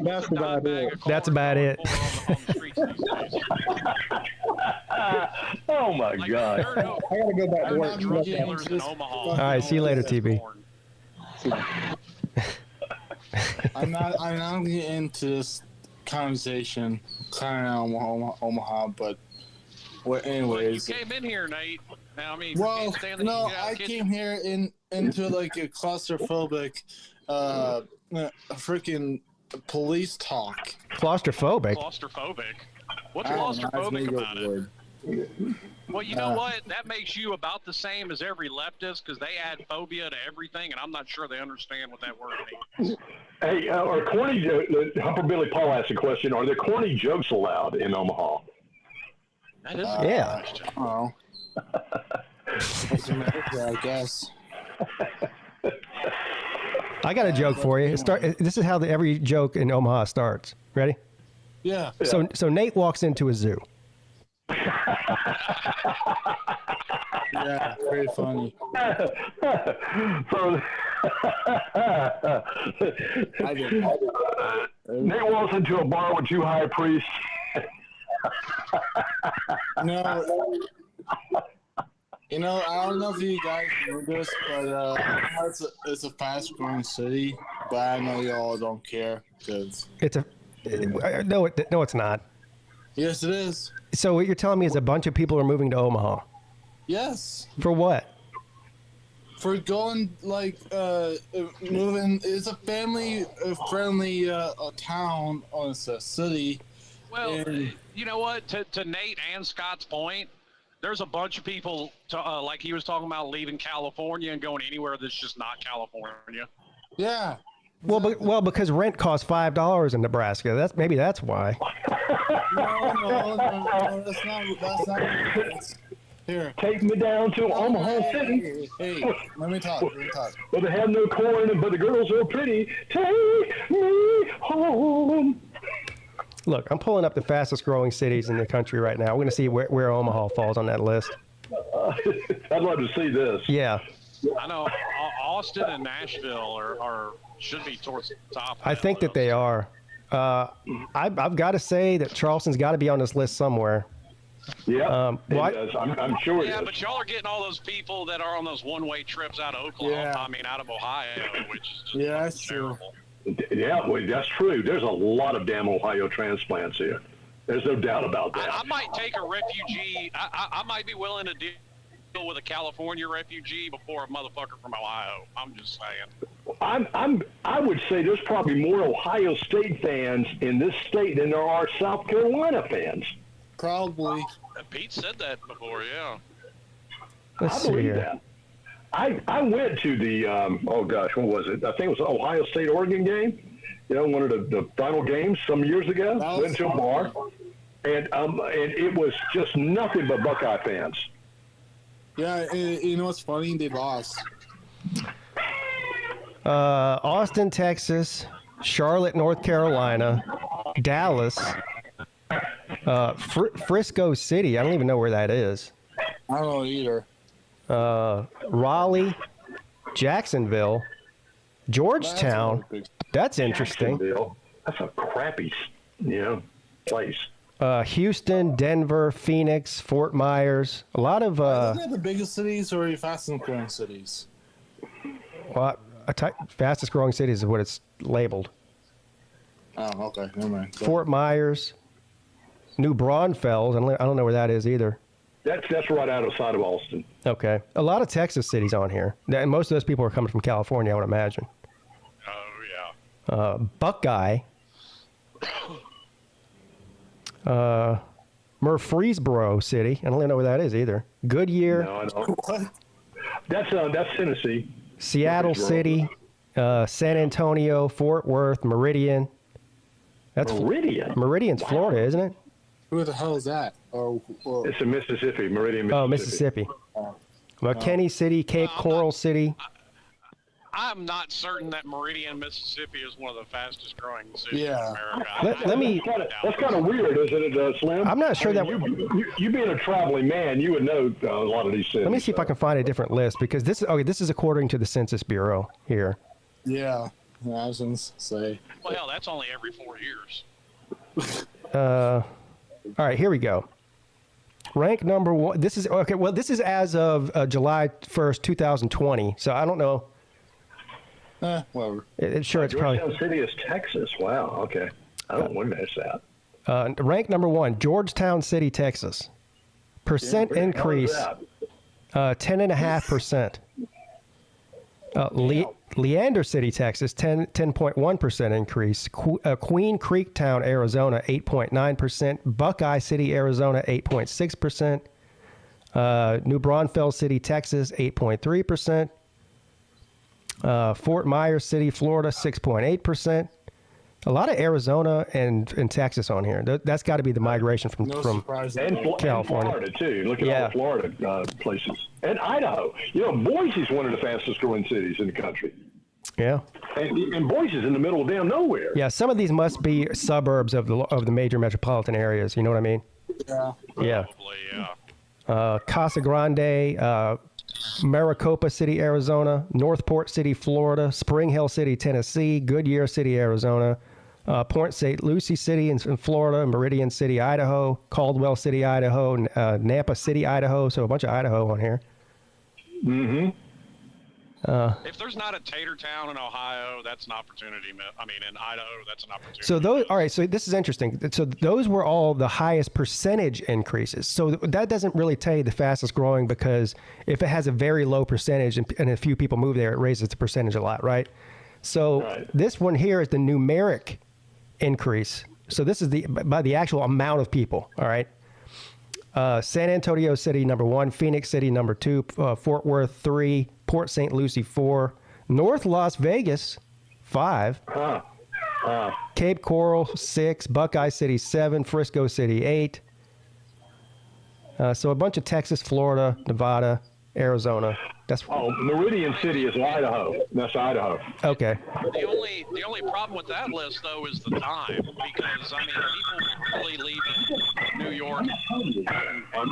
That's about it. That's about it. Oh my God! I gotta go back to work. All right, see you later, TB. I'm not getting into this conversation, kind of Omaha, but anyways. You came in here, Nate. Now, I mean, Well, you can't stand that no, you get out I of the kitchen. came here into like a claustrophobic, freaking police talk. Claustrophobic. Claustrophobic. What's I don't know, I just made claustrophobic up about the it? word. Well, you know what? That makes you about the same as every leftist because they add phobia to everything, and I'm not sure they understand what that word means. Hey, are corny? Humper Billy Paul asked a question. Are there corny jokes allowed in Omaha? That is Yeah. question. Oh. That's America, I guess. I got a joke for you. This is how every joke in Omaha starts. Ready? Yeah. So Nate walks into a zoo. Yeah, very funny. So I did. Nate walks into a bar with two high priests. No. I don't know if you guys know this, but it's a fast-growing city. But I know y'all don't care because No, it's not. yes, it is. So what you're telling me is a bunch of people are moving to Omaha. Yes, For what? for going moving. It's a family-friendly town. Or it's a city. Well, And- you know what? To Nate and Scott's point, there's a bunch of people, like he was talking about, leaving California and going anywhere that's just not California. Yeah. Well, because rent costs $5 in Nebraska. That's why. No, that's not. Here. Take me down to Omaha City. Hey, let me talk. But they have no corn, but the girls are pretty. Take me home. Look, I'm pulling up the fastest growing cities in the country right now. We're going to see where Omaha falls on that list. I'd love to see this. Yeah. I know Austin and Nashville should be towards the top. of I that think that list. they are. I've got to say that Charleston's got to be on this list somewhere. Yeah, it does. I'm sure it Yeah, is. but y'all are getting all those people that are on those one-way trips out of Oklahoma. Yeah. I mean, out of Ohio, which is just that's terrible. Yeah, well, that's true. There's a lot of damn Ohio transplants here. There's no doubt about that. I might take a refugee. I might be willing to deal with a California refugee before a motherfucker from Ohio. I'm just saying. I would say there's probably more Ohio State fans in this state than there are South Carolina fans. Probably. Pete said that before, yeah. Let's I see believe here. that. I went to the oh gosh, what was it? I think it was the Ohio State Oregon game. You know, one of the final games some years ago. Went to a bar, and it was just nothing but Buckeye fans. Yeah, you know what's funny? They lost. Austin, Texas, Charlotte, North Carolina, Dallas, Frisco City. I don't even know where that is. I don't know either. Raleigh, Jacksonville, Georgetown. That's interesting. Jacksonville. That's a crappy, place. Houston, Denver, Phoenix, Fort Myers. A lot of. Isn't that the biggest cities or the fastest growing cities? Fastest growing cities is what it's labeled. Oh, okay. Never mind. Fort Myers, New Braunfels. I don't know where that is either. That's right outside of Austin. Okay. A lot of Texas cities on here. And most of those people are coming from California, I would imagine. Oh, yeah. Buckeye. Murfreesboro City. I don't even know where that is either. Goodyear. No, I don't. What? That's Tennessee. Seattle City. San Antonio, Fort Worth, Meridian. That's Meridian? Meridian's Florida, isn't it? Who the hell is that? It's in Mississippi, Meridian, Mississippi. Oh, Mississippi. McKinney City, Cape Coral City. I'm not certain that Meridian, Mississippi is one of the fastest growing cities in Yeah. America. Let me. That's kind of weird, isn't it, Slim? I'm not sure that. You being a traveling man, you would know a lot of these cities. Let me see if I can find a different list because this is according to the Census Bureau here. Yeah, I was going to say. Well, hell, that's only every 4 years. All right, here we go. Rank number one. This is okay. Well, this is as of July 1st, 2020. So I don't know. Whatever. It's probably. Georgetown City is Texas. Wow. Okay. I don't want to miss that. Rank number one, Georgetown City, Texas. Percent increase, 10.5%. Leander City, Texas, 10.1% increase. Queen Creek Town, Arizona, 8.9%. Buckeye City, Arizona, 8.6%. New Braunfels City, Texas, 8.3%. Fort Myers City, Florida, 6.8%. A lot of Arizona and Texas on here. That's got to be the migration from California. And Florida, too. Look at all the Florida places. And Idaho. Boise's one of the fastest growing cities in the country. Yeah. And Boise's in the middle of damn nowhere. Yeah, some of these must be suburbs of the major metropolitan areas. You know what I mean? Yeah. Yeah. Probably, yeah. Casa Grande, Maricopa City, Arizona, Northport City, Florida, Spring Hill City, Tennessee, Goodyear City, Arizona, Point St. Lucie City in Florida, Meridian City, Idaho, Caldwell City, Idaho, Nampa City, Idaho. So a bunch of Idaho on here. Mm-hmm. If there's not a Tater Town in Ohio, that's an opportunity. I mean, in Idaho, that's an opportunity. So all right. So this is interesting. So those were all the highest percentage increases. So that doesn't really tell you the fastest growing because if it has a very low percentage and a few people move there, it raises the percentage a lot, right? So this one here is the numeric increase. So this is by the actual amount of people. All right. San Antonio City, number 1, Phoenix City, number 2, Fort Worth, 3, Port St. Lucie, 4, North Las Vegas, 5, Cape Coral, 6, Buckeye City, 7, Frisco City, 8. So a bunch of Texas, Florida, Nevada, Arizona. Meridian City is Idaho. That's Idaho. Okay. The only problem with that list though is the time, because I mean people were really leaving New York and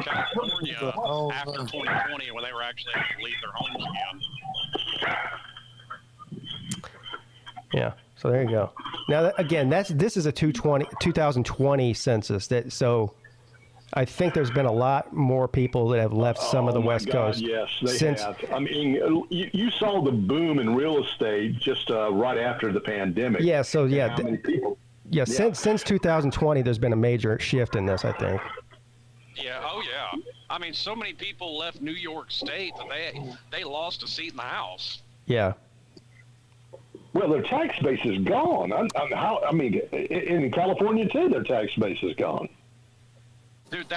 California after 2020 when they were actually able to leave their homes again. Yeah. So there you go. Now, again, this is a 2020 census. So I think there's been a lot more people that have left some of the West Coast. Yes, they have. I mean, you saw the boom in real estate just right after the pandemic. Yeah, so yeah. How many people? Yeah, since 2020, there's been a major shift in this, I think. Yeah, oh yeah. I mean, so many people left New York State that they lost a seat in the House. Yeah. Well, their tax base is gone. I mean, in California too, their tax base is gone. Dude,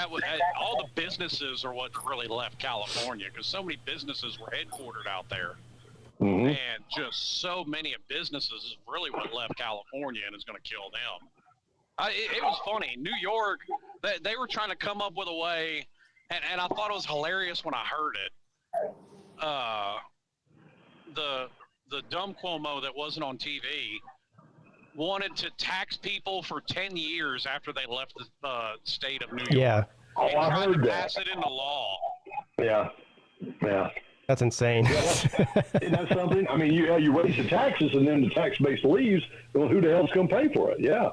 all the businesses are what really left California because so many businesses were headquartered out there. Mm-hmm. And just so many businesses is really what left California and is going to kill them. It was funny. New York, they were trying to come up with a way, and I thought it was hilarious when I heard it. The dumb Cuomo that wasn't on TV wanted to tax people for 10 years after they left the state of New York. Yeah. Oh, I heard that. Pass it into law. Yeah. That's insane. Isn't that something? I mean, you raise the taxes and then the tax base leaves. Well, who the hell's going to pay for it? Yeah.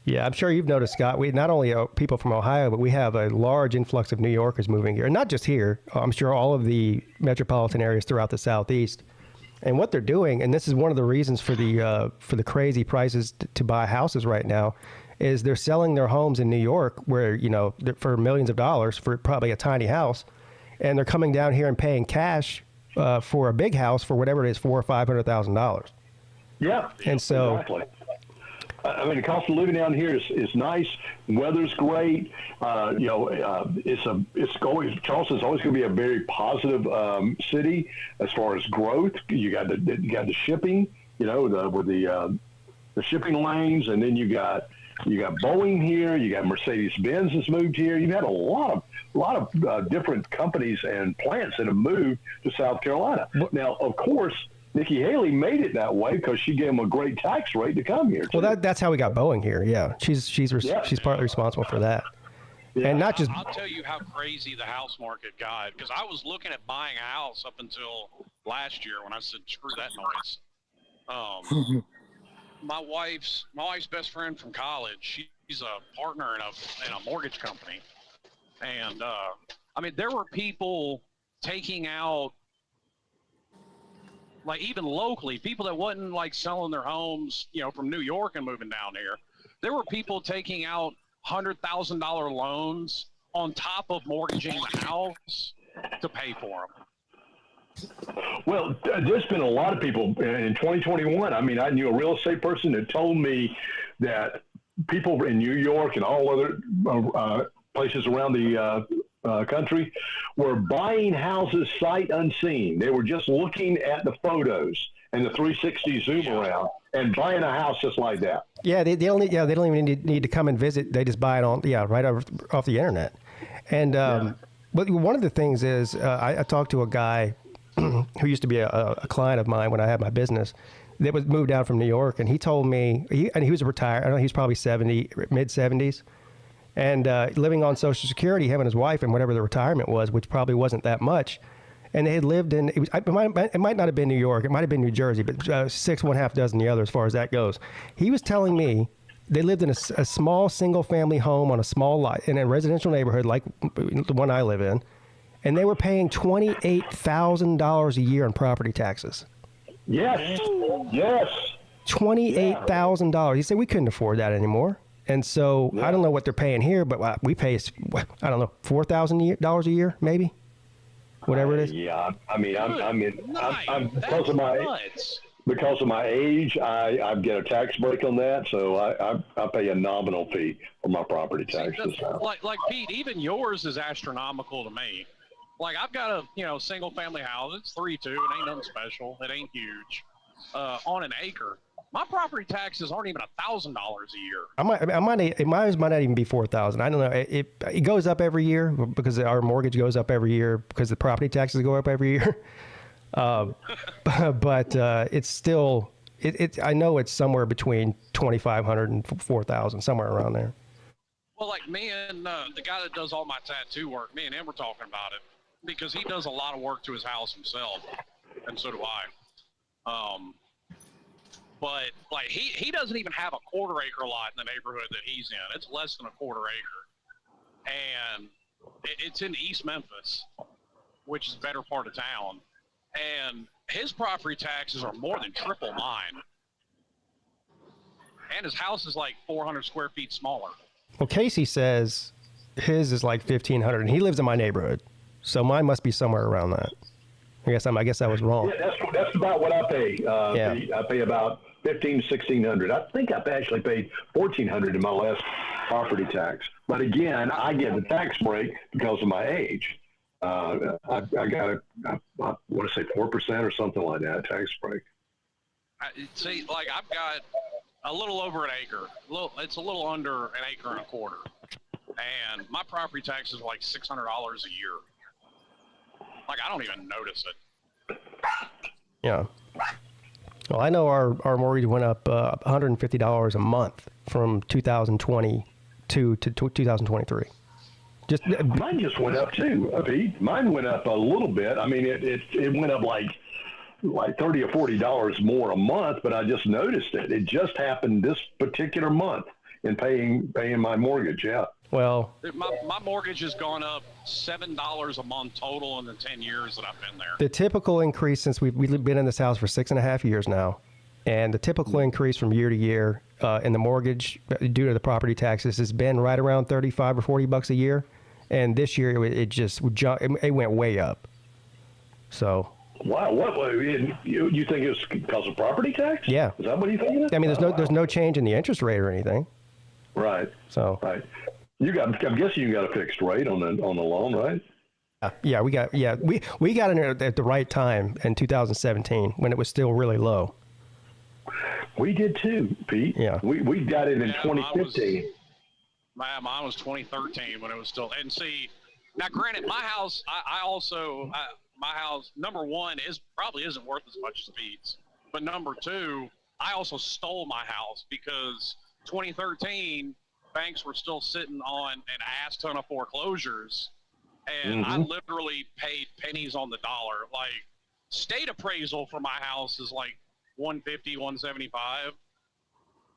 Yeah, I'm sure you've noticed, Scott. We not only are people from Ohio, but we have a large influx of New Yorkers moving here. And not just here. I'm sure all of the metropolitan areas throughout the Southeast. And what they're doing, and this is one of the reasons for the crazy prices to buy houses right now, is they're selling their homes in New York, where for millions of dollars for probably a tiny house, and they're coming down here and paying cash for a big house for whatever it is, $400,000 or $500,000. Yeah, and so exactly. I mean, the cost of living down here is nice. Weather's great. Charleston's always going to be a very positive city as far as growth. You got the shipping, with the shipping lanes, and then you got Boeing here. You got Mercedes-Benz has moved here. You've had a lot of different companies and plants that have moved to South Carolina. Now, of course, Nikki Haley made it that way because she gave them a great tax rate to come here. Well, that's how we got Boeing here. Yeah, she's partly responsible for that. Yeah. And not just. I'll tell you how crazy the house market got because I was looking at buying a house up until last year when I said screw that noise. My wife's best friend from college. She's a partner in a mortgage company, and I mean there were people taking out. Like even locally, people that wasn't like selling their homes, from New York and moving down here. There were people taking out $100,000 loans on top of mortgaging the house to pay for them. Well, there's been a lot of people in 2021. I mean, I knew a real estate person that told me that people in New York and all other places around the country were buying houses sight unseen. They were just looking at the photos and the 360 zoom around and buying a house just like that. Yeah, they don't even need to come and visit. They just buy it right off the internet. And but one of the things is I talked to a guy who used to be a client of mine when I had my business that was moved down from New York, and he told me he was retired. I don't know, he's probably mid 70s. And living on Social Security, him and his wife, and whatever the retirement was, which probably wasn't that much. And they had lived in, it might not have been New York, it might have been New Jersey, but one half dozen the other as far as that goes. He was telling me they lived in a small single-family home on a small lot in a residential neighborhood like the one I live in, and they were paying $28,000 a year in property taxes. Yes. $28,000. He said we couldn't afford that anymore. And so I don't know what they're paying here, but we pay, I don't know, $4,000 a year, maybe, whatever it is. Yeah, I mean, I'm because of my age, I get a tax break on that, so I pay a nominal fee for my property taxes. Like Pete, even yours is astronomical to me. Like I've got a single family house. It's 3.2. It ain't nothing special. It ain't huge. On an acre. My property taxes aren't even $1,000 a year. Mine might not even be $4,000. I don't know. It goes up every year because our mortgage goes up every year because the property taxes go up every year. But it's still I know it's somewhere between $2,500 and $4,000, somewhere around there. Well, like me and the guy that does all my tattoo work, me and him were talking about it because he does a lot of work to his house himself, and so do I. But like he doesn't even have a quarter acre lot in the neighborhood that he's in. It's less than a quarter acre, and it's in East Memphis, which is the better part of town. And his property taxes are more than triple mine. And his house is like 400 square feet smaller. Well, Casey says his is like 1,500, and he lives in my neighborhood, so mine must be somewhere around that. I guess I was wrong. Yeah, that's about what I pay. Yeah. I pay about $1,500-1,600. I think I've actually paid $1,400 in my last property tax. But again, I get the tax break because of my age. I got I want to say 4% or something like that tax break. See, like I've got a little over an acre. It's a little under an acre and a quarter, and my property taxes are like $600 a year. Like I don't even notice it. Yeah. Well, I know our mortgage went up $150 a month from 2022 to 2023. Mine just went up too, Pete. Mine went up a little bit. I mean, it went up like $30 or $40 more a month, but I just noticed it. It just happened this particular month in paying my mortgage. Yeah. Well, my mortgage has gone up $7 a month total in the 10 years that I've been there. the typical increase, since we've been in this house for 6.5 years now, and the typical increase from year to year in the mortgage due to the property taxes has been right around $35 or $40 a year, and this year it went way up. So. Wow, you think it's because of property tax? Yeah. Is that what you think? I mean, there's no change in the interest rate or anything. Right. So. Right. I'm guessing you got a fixed rate on the loan, right? Yeah, we got in there at the right time in 2017 when it was still really low. We did too, Pete. Yeah. We got it in 2015. Mine was 2013 when it was still. And see, now granted, my house, my house, number one, probably isn't worth as much as Pete's. But number two, I also stole my house because 2013, banks were still sitting on an ass ton of foreclosures. And I literally paid pennies on the dollar. Like, state appraisal for my house is like $150, $175,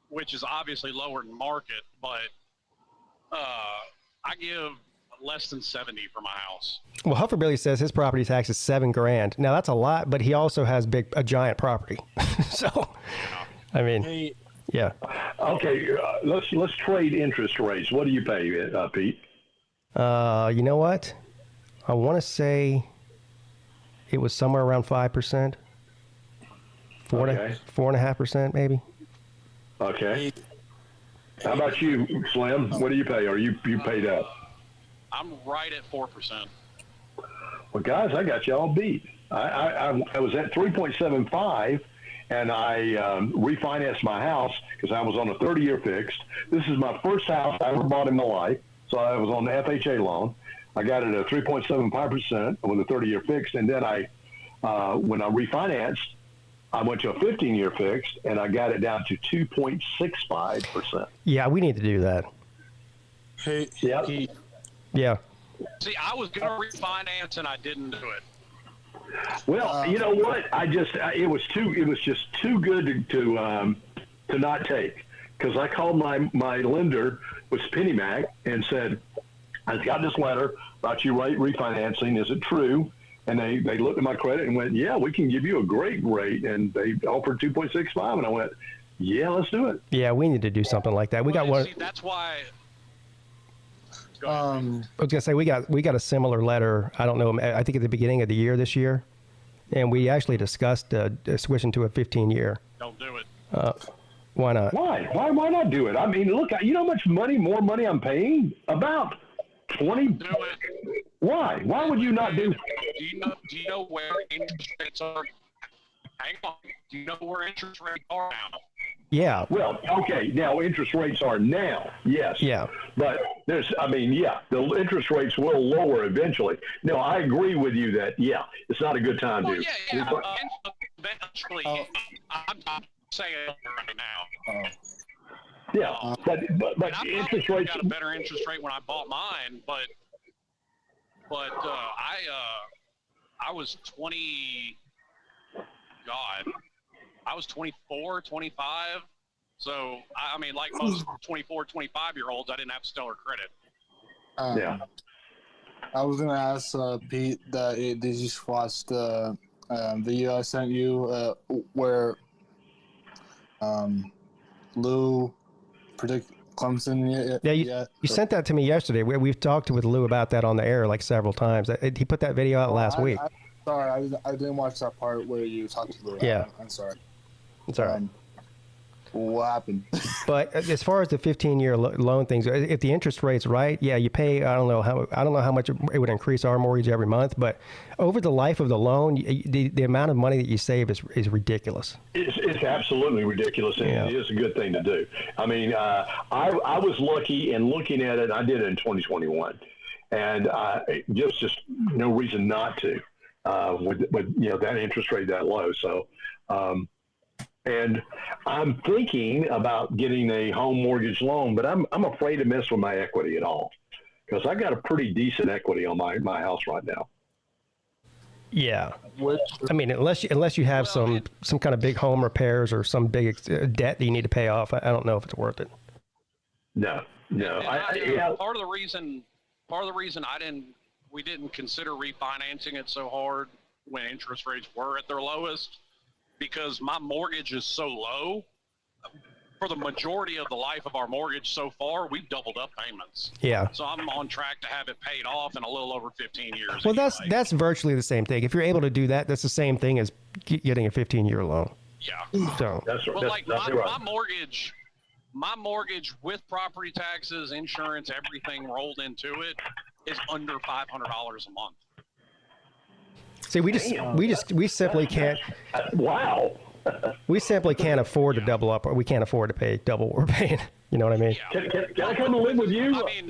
which is obviously lower than market. But I give less than 70 for my house. Well, Huffer Billy says his property tax is $7,000. Now that's a lot, but he also has a giant property. So, I mean, yeah. Okay, let's trade interest rates. What do you pay, Pete? You know what? I want to say it was somewhere around 5%, 4.5% maybe. Okay. How about you, Slim? What do you pay? Are you paid up? I'm right at 4%. Well, guys, I got y'all beat. I was at 3.75, and I refinanced my house because I was on a 30-year fixed. This is my first house I ever bought in my life, so I was on the FHA loan. I got it at 3.75% with a 30-year fixed, and then when I refinanced, I went to a 15-year fixed, and I got it down to 2.65%. Yeah, we need to do that. Hey, yeah. Yeah. See, I was going to refinance, and I didn't do it. Well, you know what? It was just too good to not take, because I called my lender with PennyMac and said, I got this letter about you refinancing. Is it true? And they looked at my credit and went, yeah, we can give you a great rate. And they offered 2.65, and I went, yeah, let's do it. Yeah, we need to do something like that. We got one. See, that's why. I was gonna say we got a similar letter. I don't know. I think at the beginning of the year this year, and we actually discussed switching to a 15-year. Don't do it. Why not? Why not do it? I mean, look, you know how much more money I'm paying? About 20. Do it. Why? Why would you not do? Do you know where interest rates are? Hang on. Do you know where interest rates are now? Yeah. Well, okay. Now interest rates are now, yes. Yeah. But the interest rates will lower eventually. No, I agree with you that it's not a good time to. Yeah. Eventually, I'm saying it right now. Yeah, but interest rates. I got a better interest rate when I bought mine, but I was 20. God, I was 24, 25. So, I mean, like most 24, 25-year-olds, I didn't have stellar credit. Yeah. I was gonna ask Pete that did you just watch the video I sent you where Lou predict Clemson? Yeah, you sent that to me yesterday. We've talked with Lou about that on the air like several times. He put that video out last week. Sorry, I didn't watch that part where you talked to Lou. Yeah. I'm sorry. It's all right. What happened? But as far as the 15-year loan things, if the interest rate's right, yeah, you pay. I don't know how much it would increase our mortgage every month, but over the life of the loan, the amount of money that you save is ridiculous. It's absolutely ridiculous, and it is a good thing to do. I mean, I was lucky in looking at it. I did it in 2021, and just no reason not to with that interest rate that low. So. And I'm thinking about getting a home mortgage loan, but I'm afraid to mess with my equity at all because I got a pretty decent equity on my house right now. Yeah, I mean, unless you have some kind of big home repairs or some big debt that you need to pay off, I don't know if it's worth it. No. Part of the reason we didn't consider refinancing it so hard when interest rates were at their lowest. Because my mortgage is so low, for the majority of the life of our mortgage so far, we've doubled up payments. Yeah. So I'm on track to have it paid off in a little over 15 years. Well, that's virtually the same thing. If you're able to do that, that's the same thing as getting a 15-year loan. Yeah. So that's right. Well, like my mortgage with property taxes, insurance, everything rolled into it is under $500 a month. See, we simply can't. Wow. We simply can't afford to double up, or we can't afford to pay double what we're paying. You know what I mean? Can I come and live with you? I mean,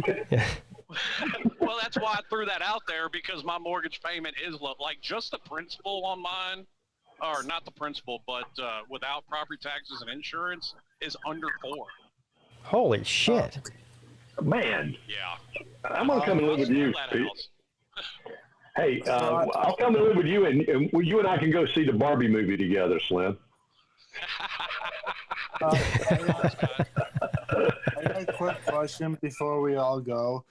well, that's why I threw that out there because my mortgage payment is low. Like just the principal on mine, or not the principal, but without property taxes and insurance, is under $4. Holy shit! Man. Yeah. I'm gonna come and live with you, Pete. Hey, I'll come and live with you, and you and I can go see the Barbie movie together, Slim. I got a quick question before we all go.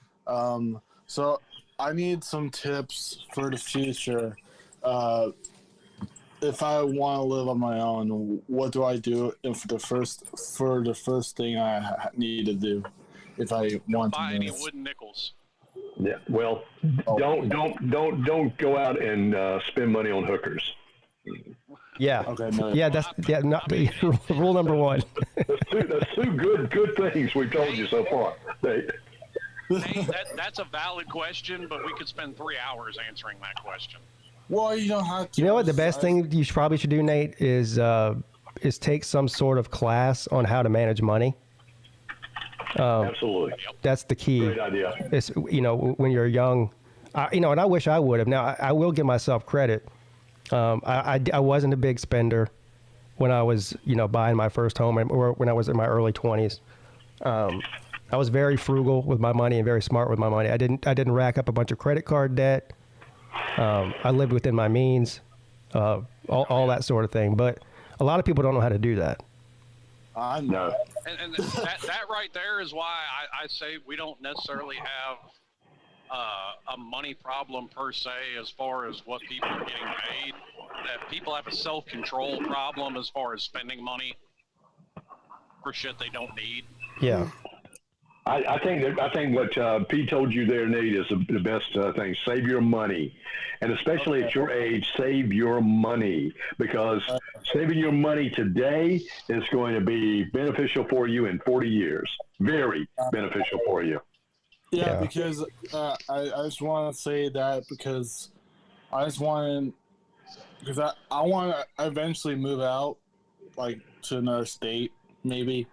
So I need some tips for the future. If I want to live on my own, what do I do? For the first thing I need to do, if I want to buy any wooden nickels. Yeah, well, don't go out and spend money on hookers. Yeah. Okay. No. Yeah, that's not rule number one. That's two good things we've told you so far. Hey, that's a valid question, but we could spend 3 hours answering that question. Well, you don't have to. You know what? The best thing you probably should do, Nate, is take some sort of class on how to manage money. Absolutely. That's the key. Great idea. It's, when you're young, and I wish I would have. Now, I will give myself credit. I wasn't a big spender when I was, buying my first home or when I was in my early 20s. I was very frugal with my money and very smart with my money. I didn't rack up a bunch of credit card debt. I lived within my means, all that sort of thing. But a lot of people don't know how to do that. No. And that right there is why I say we don't necessarily have a money problem per se as far as what people are getting paid. That people have a self-control problem as far as spending money for shit they don't need. Yeah. I think what Pete told you there, Nate, is the best thing. Save your money, and especially at your age, save your money, because saving your money today is going to be beneficial for you in 40 years. Very beneficial for you. Yeah, because I just want to say that because I want to eventually move out, like to another state, maybe.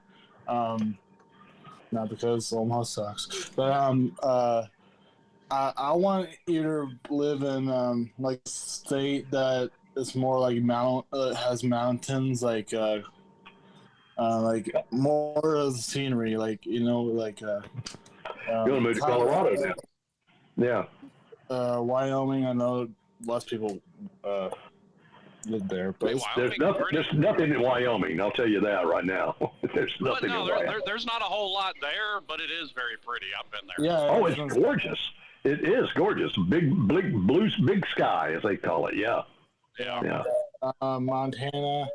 Not because Omaha sucks, but I want to either live in like a state that is more like has mountains, like more of the scenery, like You're gonna move to Colorado now. Yeah. Wyoming. I know lots of people live there. But There's nothing in Wyoming. I'll tell you that right now. There's nothing in Wyoming. There's not a whole lot there, but it is very pretty. I've been there. Yeah. Oh, it's gorgeous. It is gorgeous. Big sky, as they call it. Yeah. Yeah. Montana,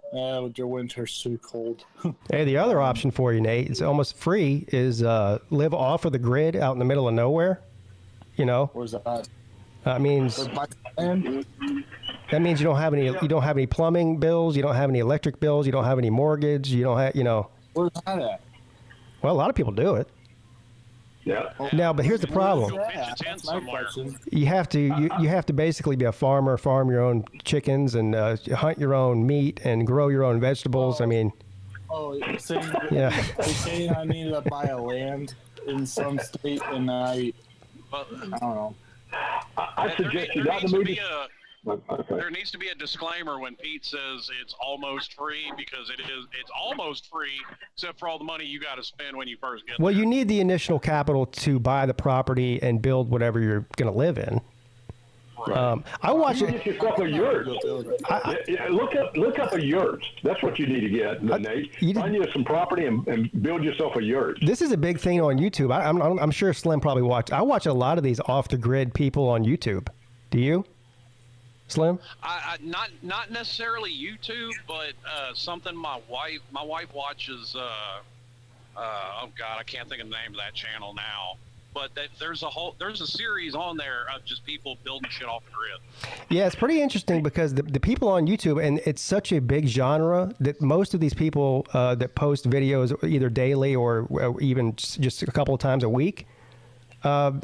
with your winter's too cold. Hey, the other option for you, Nate, it's almost free, is live off of the grid out in the middle of nowhere. You know? Where's that? That means you don't have any plumbing bills, you don't have any electric bills, you don't have any mortgage, you don't have, you know. Where's that at? Well, a lot of people do it. Yeah. Now, but here's the problem. That's my question. You have to basically be a farmer, farm your own chickens, and hunt your own meat, and grow your own vegetables. I mean. Oh, you're saying, yeah. You're saying I need to buy a land in some state, and I don't know. I suggest you not to move. There needs to be a disclaimer when Pete says it's almost free, because it's almost free except for all the money you got to spend when you first get there. Well, you need the initial capital to buy the property and build whatever you're going to live in. Right. I watch it. Get yourself a yurt. Look up a yurt. That's what you need to get, Nate. Find you some property and build yourself a yurt. This is a big thing on YouTube. I'm sure Slim probably watched. I watch a lot of these off the grid people on YouTube. Do you? Slim? I not necessarily YouTube, but something my wife watches. Oh God, I can't think of the name of that channel now. But there's a series on there of just people building shit off the grid. Yeah, it's pretty interesting because the people on YouTube, and it's such a big genre that most of these people that post videos either daily or even just a couple of times a week,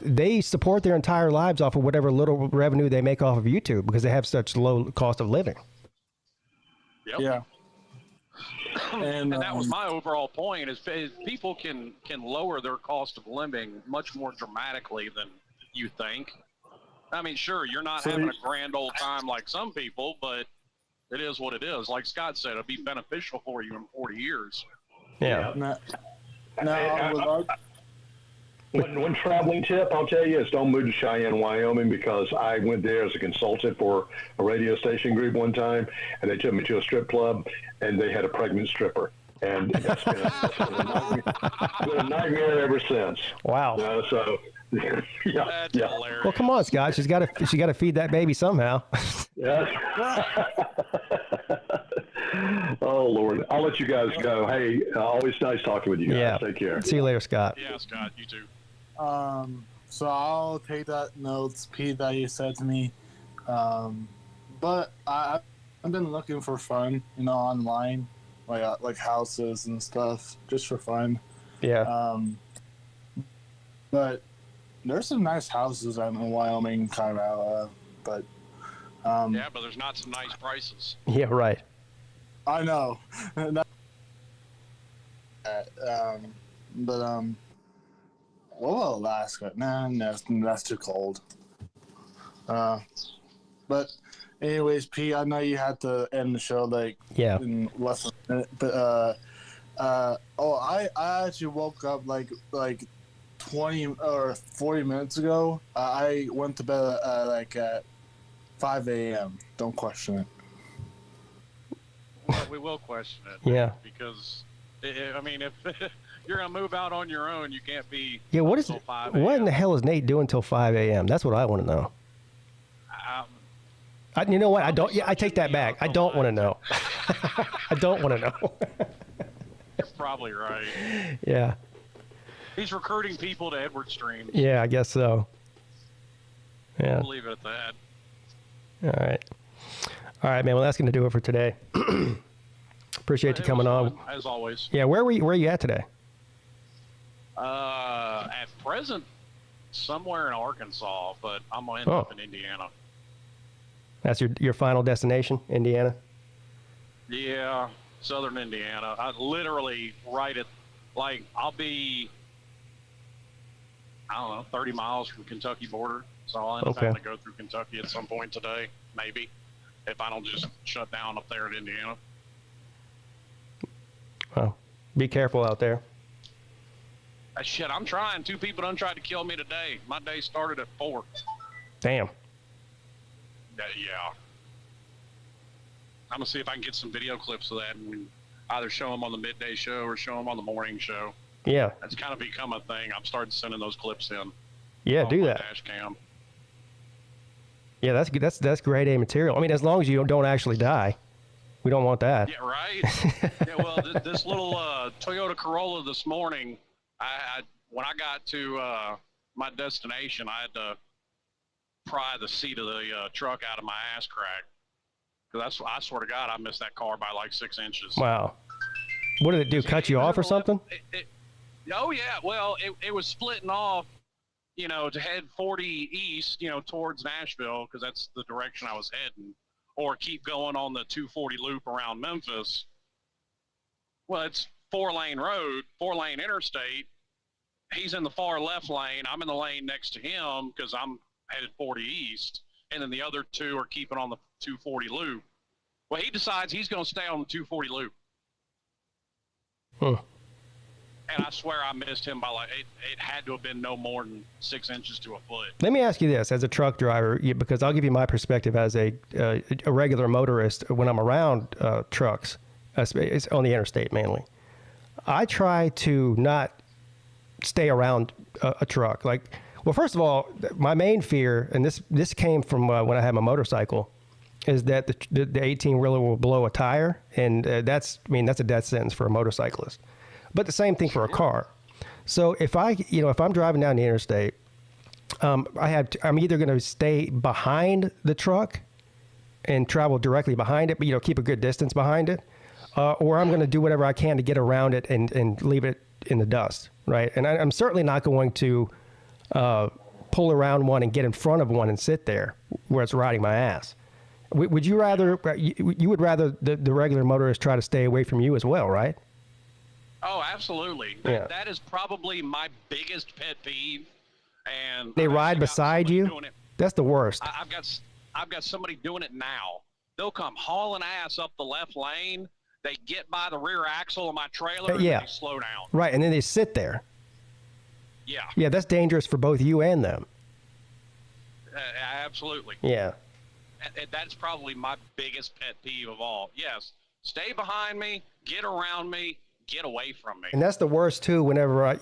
they support their entire lives off of whatever little revenue they make off of YouTube because they have such low cost of living. Yep. Yeah. And that was my overall point: is people can lower their cost of living much more dramatically than you think. I mean, sure, you're not having a grand old time like some people, but it is what it is. Like Scott said, it'll be beneficial for you in 40 years. Yeah. One traveling tip I'll tell you is don't move to Cheyenne, Wyoming, because I went there as a consultant for a radio station group one time, and they took me to a strip club, and they had a pregnant stripper. And that's been a nightmare ever since. Wow. So, That's hilarious. Well, come on, Scott. She's got to feed that baby somehow. Yeah. Oh, Lord. I'll let you guys go. Hey, always nice talking with you guys. Yeah. Take care. See you later, Scott. Yeah, Scott, you too. So I'll take that notes, Pete, that you said to me. But I've been looking for fun, online, like houses and stuff, just for fun. Yeah. But there's some nice houses out in Wyoming, kind of, but. Yeah, but there's not some nice prices. Yeah, right. I know. What about Alaska? Nah, that's too cold. But anyways, Pete, I know you had to end the show in less than a minute, but I actually woke up like 20 or 40 minutes ago. I went to bed at 5 a.m. Don't question it. Well, we will question it. Yeah. Because, I mean, if you're going to move out on your own, you can't be. Yeah, what in the hell is Nate doing till 5 a.m.? That's what I want to know. You know what? I take that back. I don't want to know. I don't want to know. You're probably right. Yeah. He's recruiting people to Edward Streams. Yeah, I guess so. Yeah. We'll leave it at that. All right, man. Well, that's going to do it for today. Appreciate you coming on. As always. Yeah, where are you at today? At present, somewhere in Arkansas, but I'm going to end up in Indiana. That's your final destination, Indiana? Yeah, southern Indiana. I literally I'll be, I don't know, 30 miles from Kentucky border. So I'll end up having to go through Kentucky at some point today, maybe, if I don't just shut down up there in Indiana. Well, be careful out there. Shit, I'm trying. 2 people done tried to kill me today. My day started at 4. Damn. Yeah. I'm gonna see if I can get some video clips of that and either show them on the midday show or show them on the morning show. Yeah. That's kind of become a thing. I'm starting sending those clips in. Yeah, do that. Dash cam. Yeah, that's good. That's grade A material. I mean, as long as you don't actually die, we don't want that. Yeah, right. Yeah, well, this little Toyota Corolla this morning, when I got to my destination, I had to pry the seat of the truck out of my ass crack. Because I swear to God, I missed that car by like 6 inches. Wow. What did it do? Cut you off or something? Oh, yeah. Well, it was splitting off, to head 40 east, towards Nashville, because that's the direction I was heading, or keep going on the 240 loop around Memphis. Well, it's 4-lane road, 4-lane interstate. He's in the far left lane. I'm in the lane next to him because I'm headed 40 east. And then the other two are keeping on the 240 loop. Well, he decides he's going to stay on the 240 loop. Huh. And I swear I missed him by it had to have been no more than 6 inches to a foot. Let me ask you this, as a truck driver, because I'll give you my perspective as a regular motorist when I'm around trucks, it's on the interstate mainly. I try to not stay around a truck. Well, first of all, my main fear, and this came from when I had my motorcycle, is that the 18-wheeler will blow a tire, and that's a death sentence for a motorcyclist. But the same thing for a car. So if I'm driving down the interstate, I'm either going to stay behind the truck and travel directly behind it, but keep a good distance behind it, or I'm going to do whatever I can to get around it and leave it in the dust, right? And I'm certainly not going to pull around one and get in front of one and sit there where it's riding my ass. Would you rather? You would rather the regular motorist try to stay away from you as well, right? Oh, absolutely. Yeah. That is probably my biggest pet peeve. And they ride beside you. That's the worst. I've got somebody doing it now. They'll come hauling ass up the left lane. They get by the rear axle of my trailer and they slow down. Right, and then they sit there. Yeah. Yeah, that's dangerous for both you and them. Absolutely. Yeah. And that's probably my biggest pet peeve of all. Yes, stay behind me, get around me, get away from me. And that's the worst too.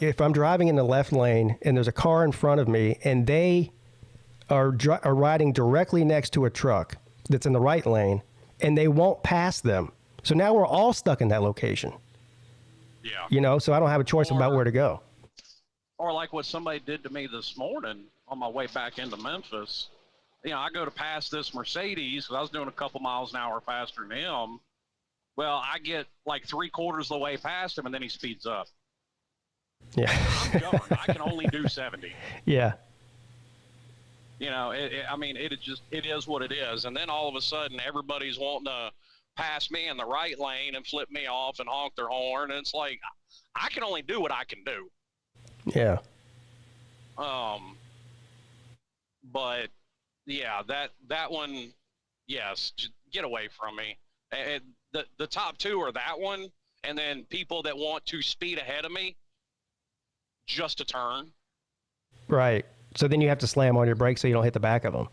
If I'm driving in the left lane and there's a car in front of me and they are riding directly next to a truck that's in the right lane and they won't pass them. So now we're all stuck in that location. Yeah. So I don't have a choice about where to go. Or like what somebody did to me this morning on my way back into Memphis. I go to pass this Mercedes because I was doing a couple miles an hour faster than him. Well, I get like 3/4 of the way past him, and then he speeds up. Yeah. I'm governed. I can only do 70. Yeah. It is what it is. And then all of a sudden, everybody's wanting to pass me in the right lane and flip me off and honk their horn. And it's like, I can only do what I can do. Yeah. But yeah, that one, yes, just get away from me. The top two are that one, and then people that want to speed ahead of me, just a turn. Right. So then you have to slam on your brakes so you don't hit the back of them.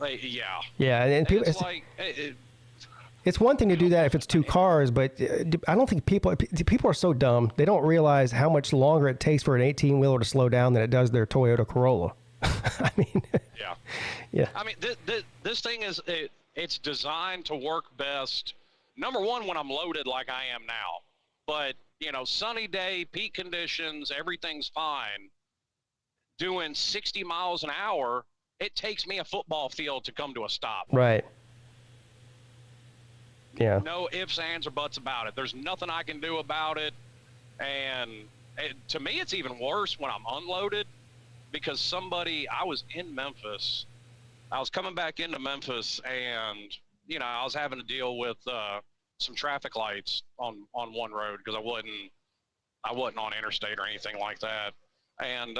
Yeah. Yeah, and people, it's one thing to do that if it's two cars, but I don't think people are so dumb. They don't realize how much longer it takes for an 18-wheeler to slow down than it does their Toyota Corolla. I mean, yeah. I mean, this thing it's designed to work best. Number one, when I'm loaded like I am now, but sunny day, peak conditions, everything's fine. Doing 60 miles an hour, it takes me a football field to come to a stop. Right. Yeah. No ifs, ands, or buts about it. There's nothing I can do about it. And to me, it's even worse when I'm unloaded because I was in Memphis. I was coming back into Memphis and, I was having to deal with some traffic lights on one road because I wasn't on interstate or anything like that. And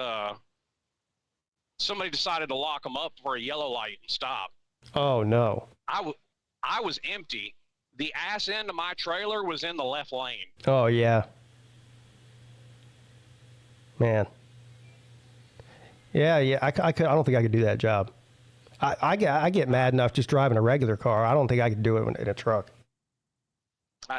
somebody decided to lock them up for a yellow light and stop. Oh, no. I was empty. The ass end of my trailer was in the left lane. Oh, yeah. Man. Yeah. I don't think I could do that job. I get mad enough just driving a regular car. I don't think I could do it in a truck.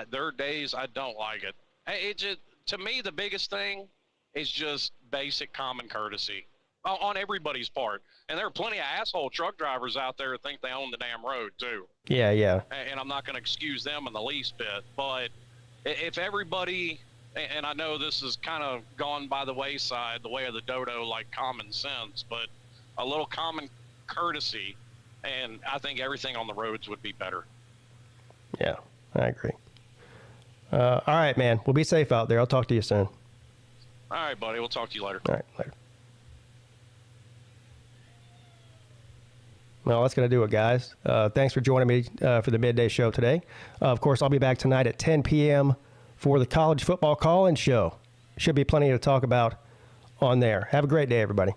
There are days I don't like it. It just, to me, the biggest thing is just basic common courtesy on everybody's part. And there are plenty of asshole truck drivers out there who think they own the damn road too. Yeah, yeah. And I'm not going to excuse them in the least bit, but if everybody, and I know this has kind of gone by the wayside, the way of the dodo, like common sense, but a little common courtesy, and I think everything on the roads would be better. Yeah, I agree. All right, man. We'll be safe out there. I'll talk to you soon. All right, buddy. We'll talk to you later. All right, later. Well, that's going to do it, guys. Thanks for joining me for the midday show today. Of course, I'll be back tonight at 10 p.m. for the college football call-in show. Should be plenty to talk about on there. Have a great day, everybody.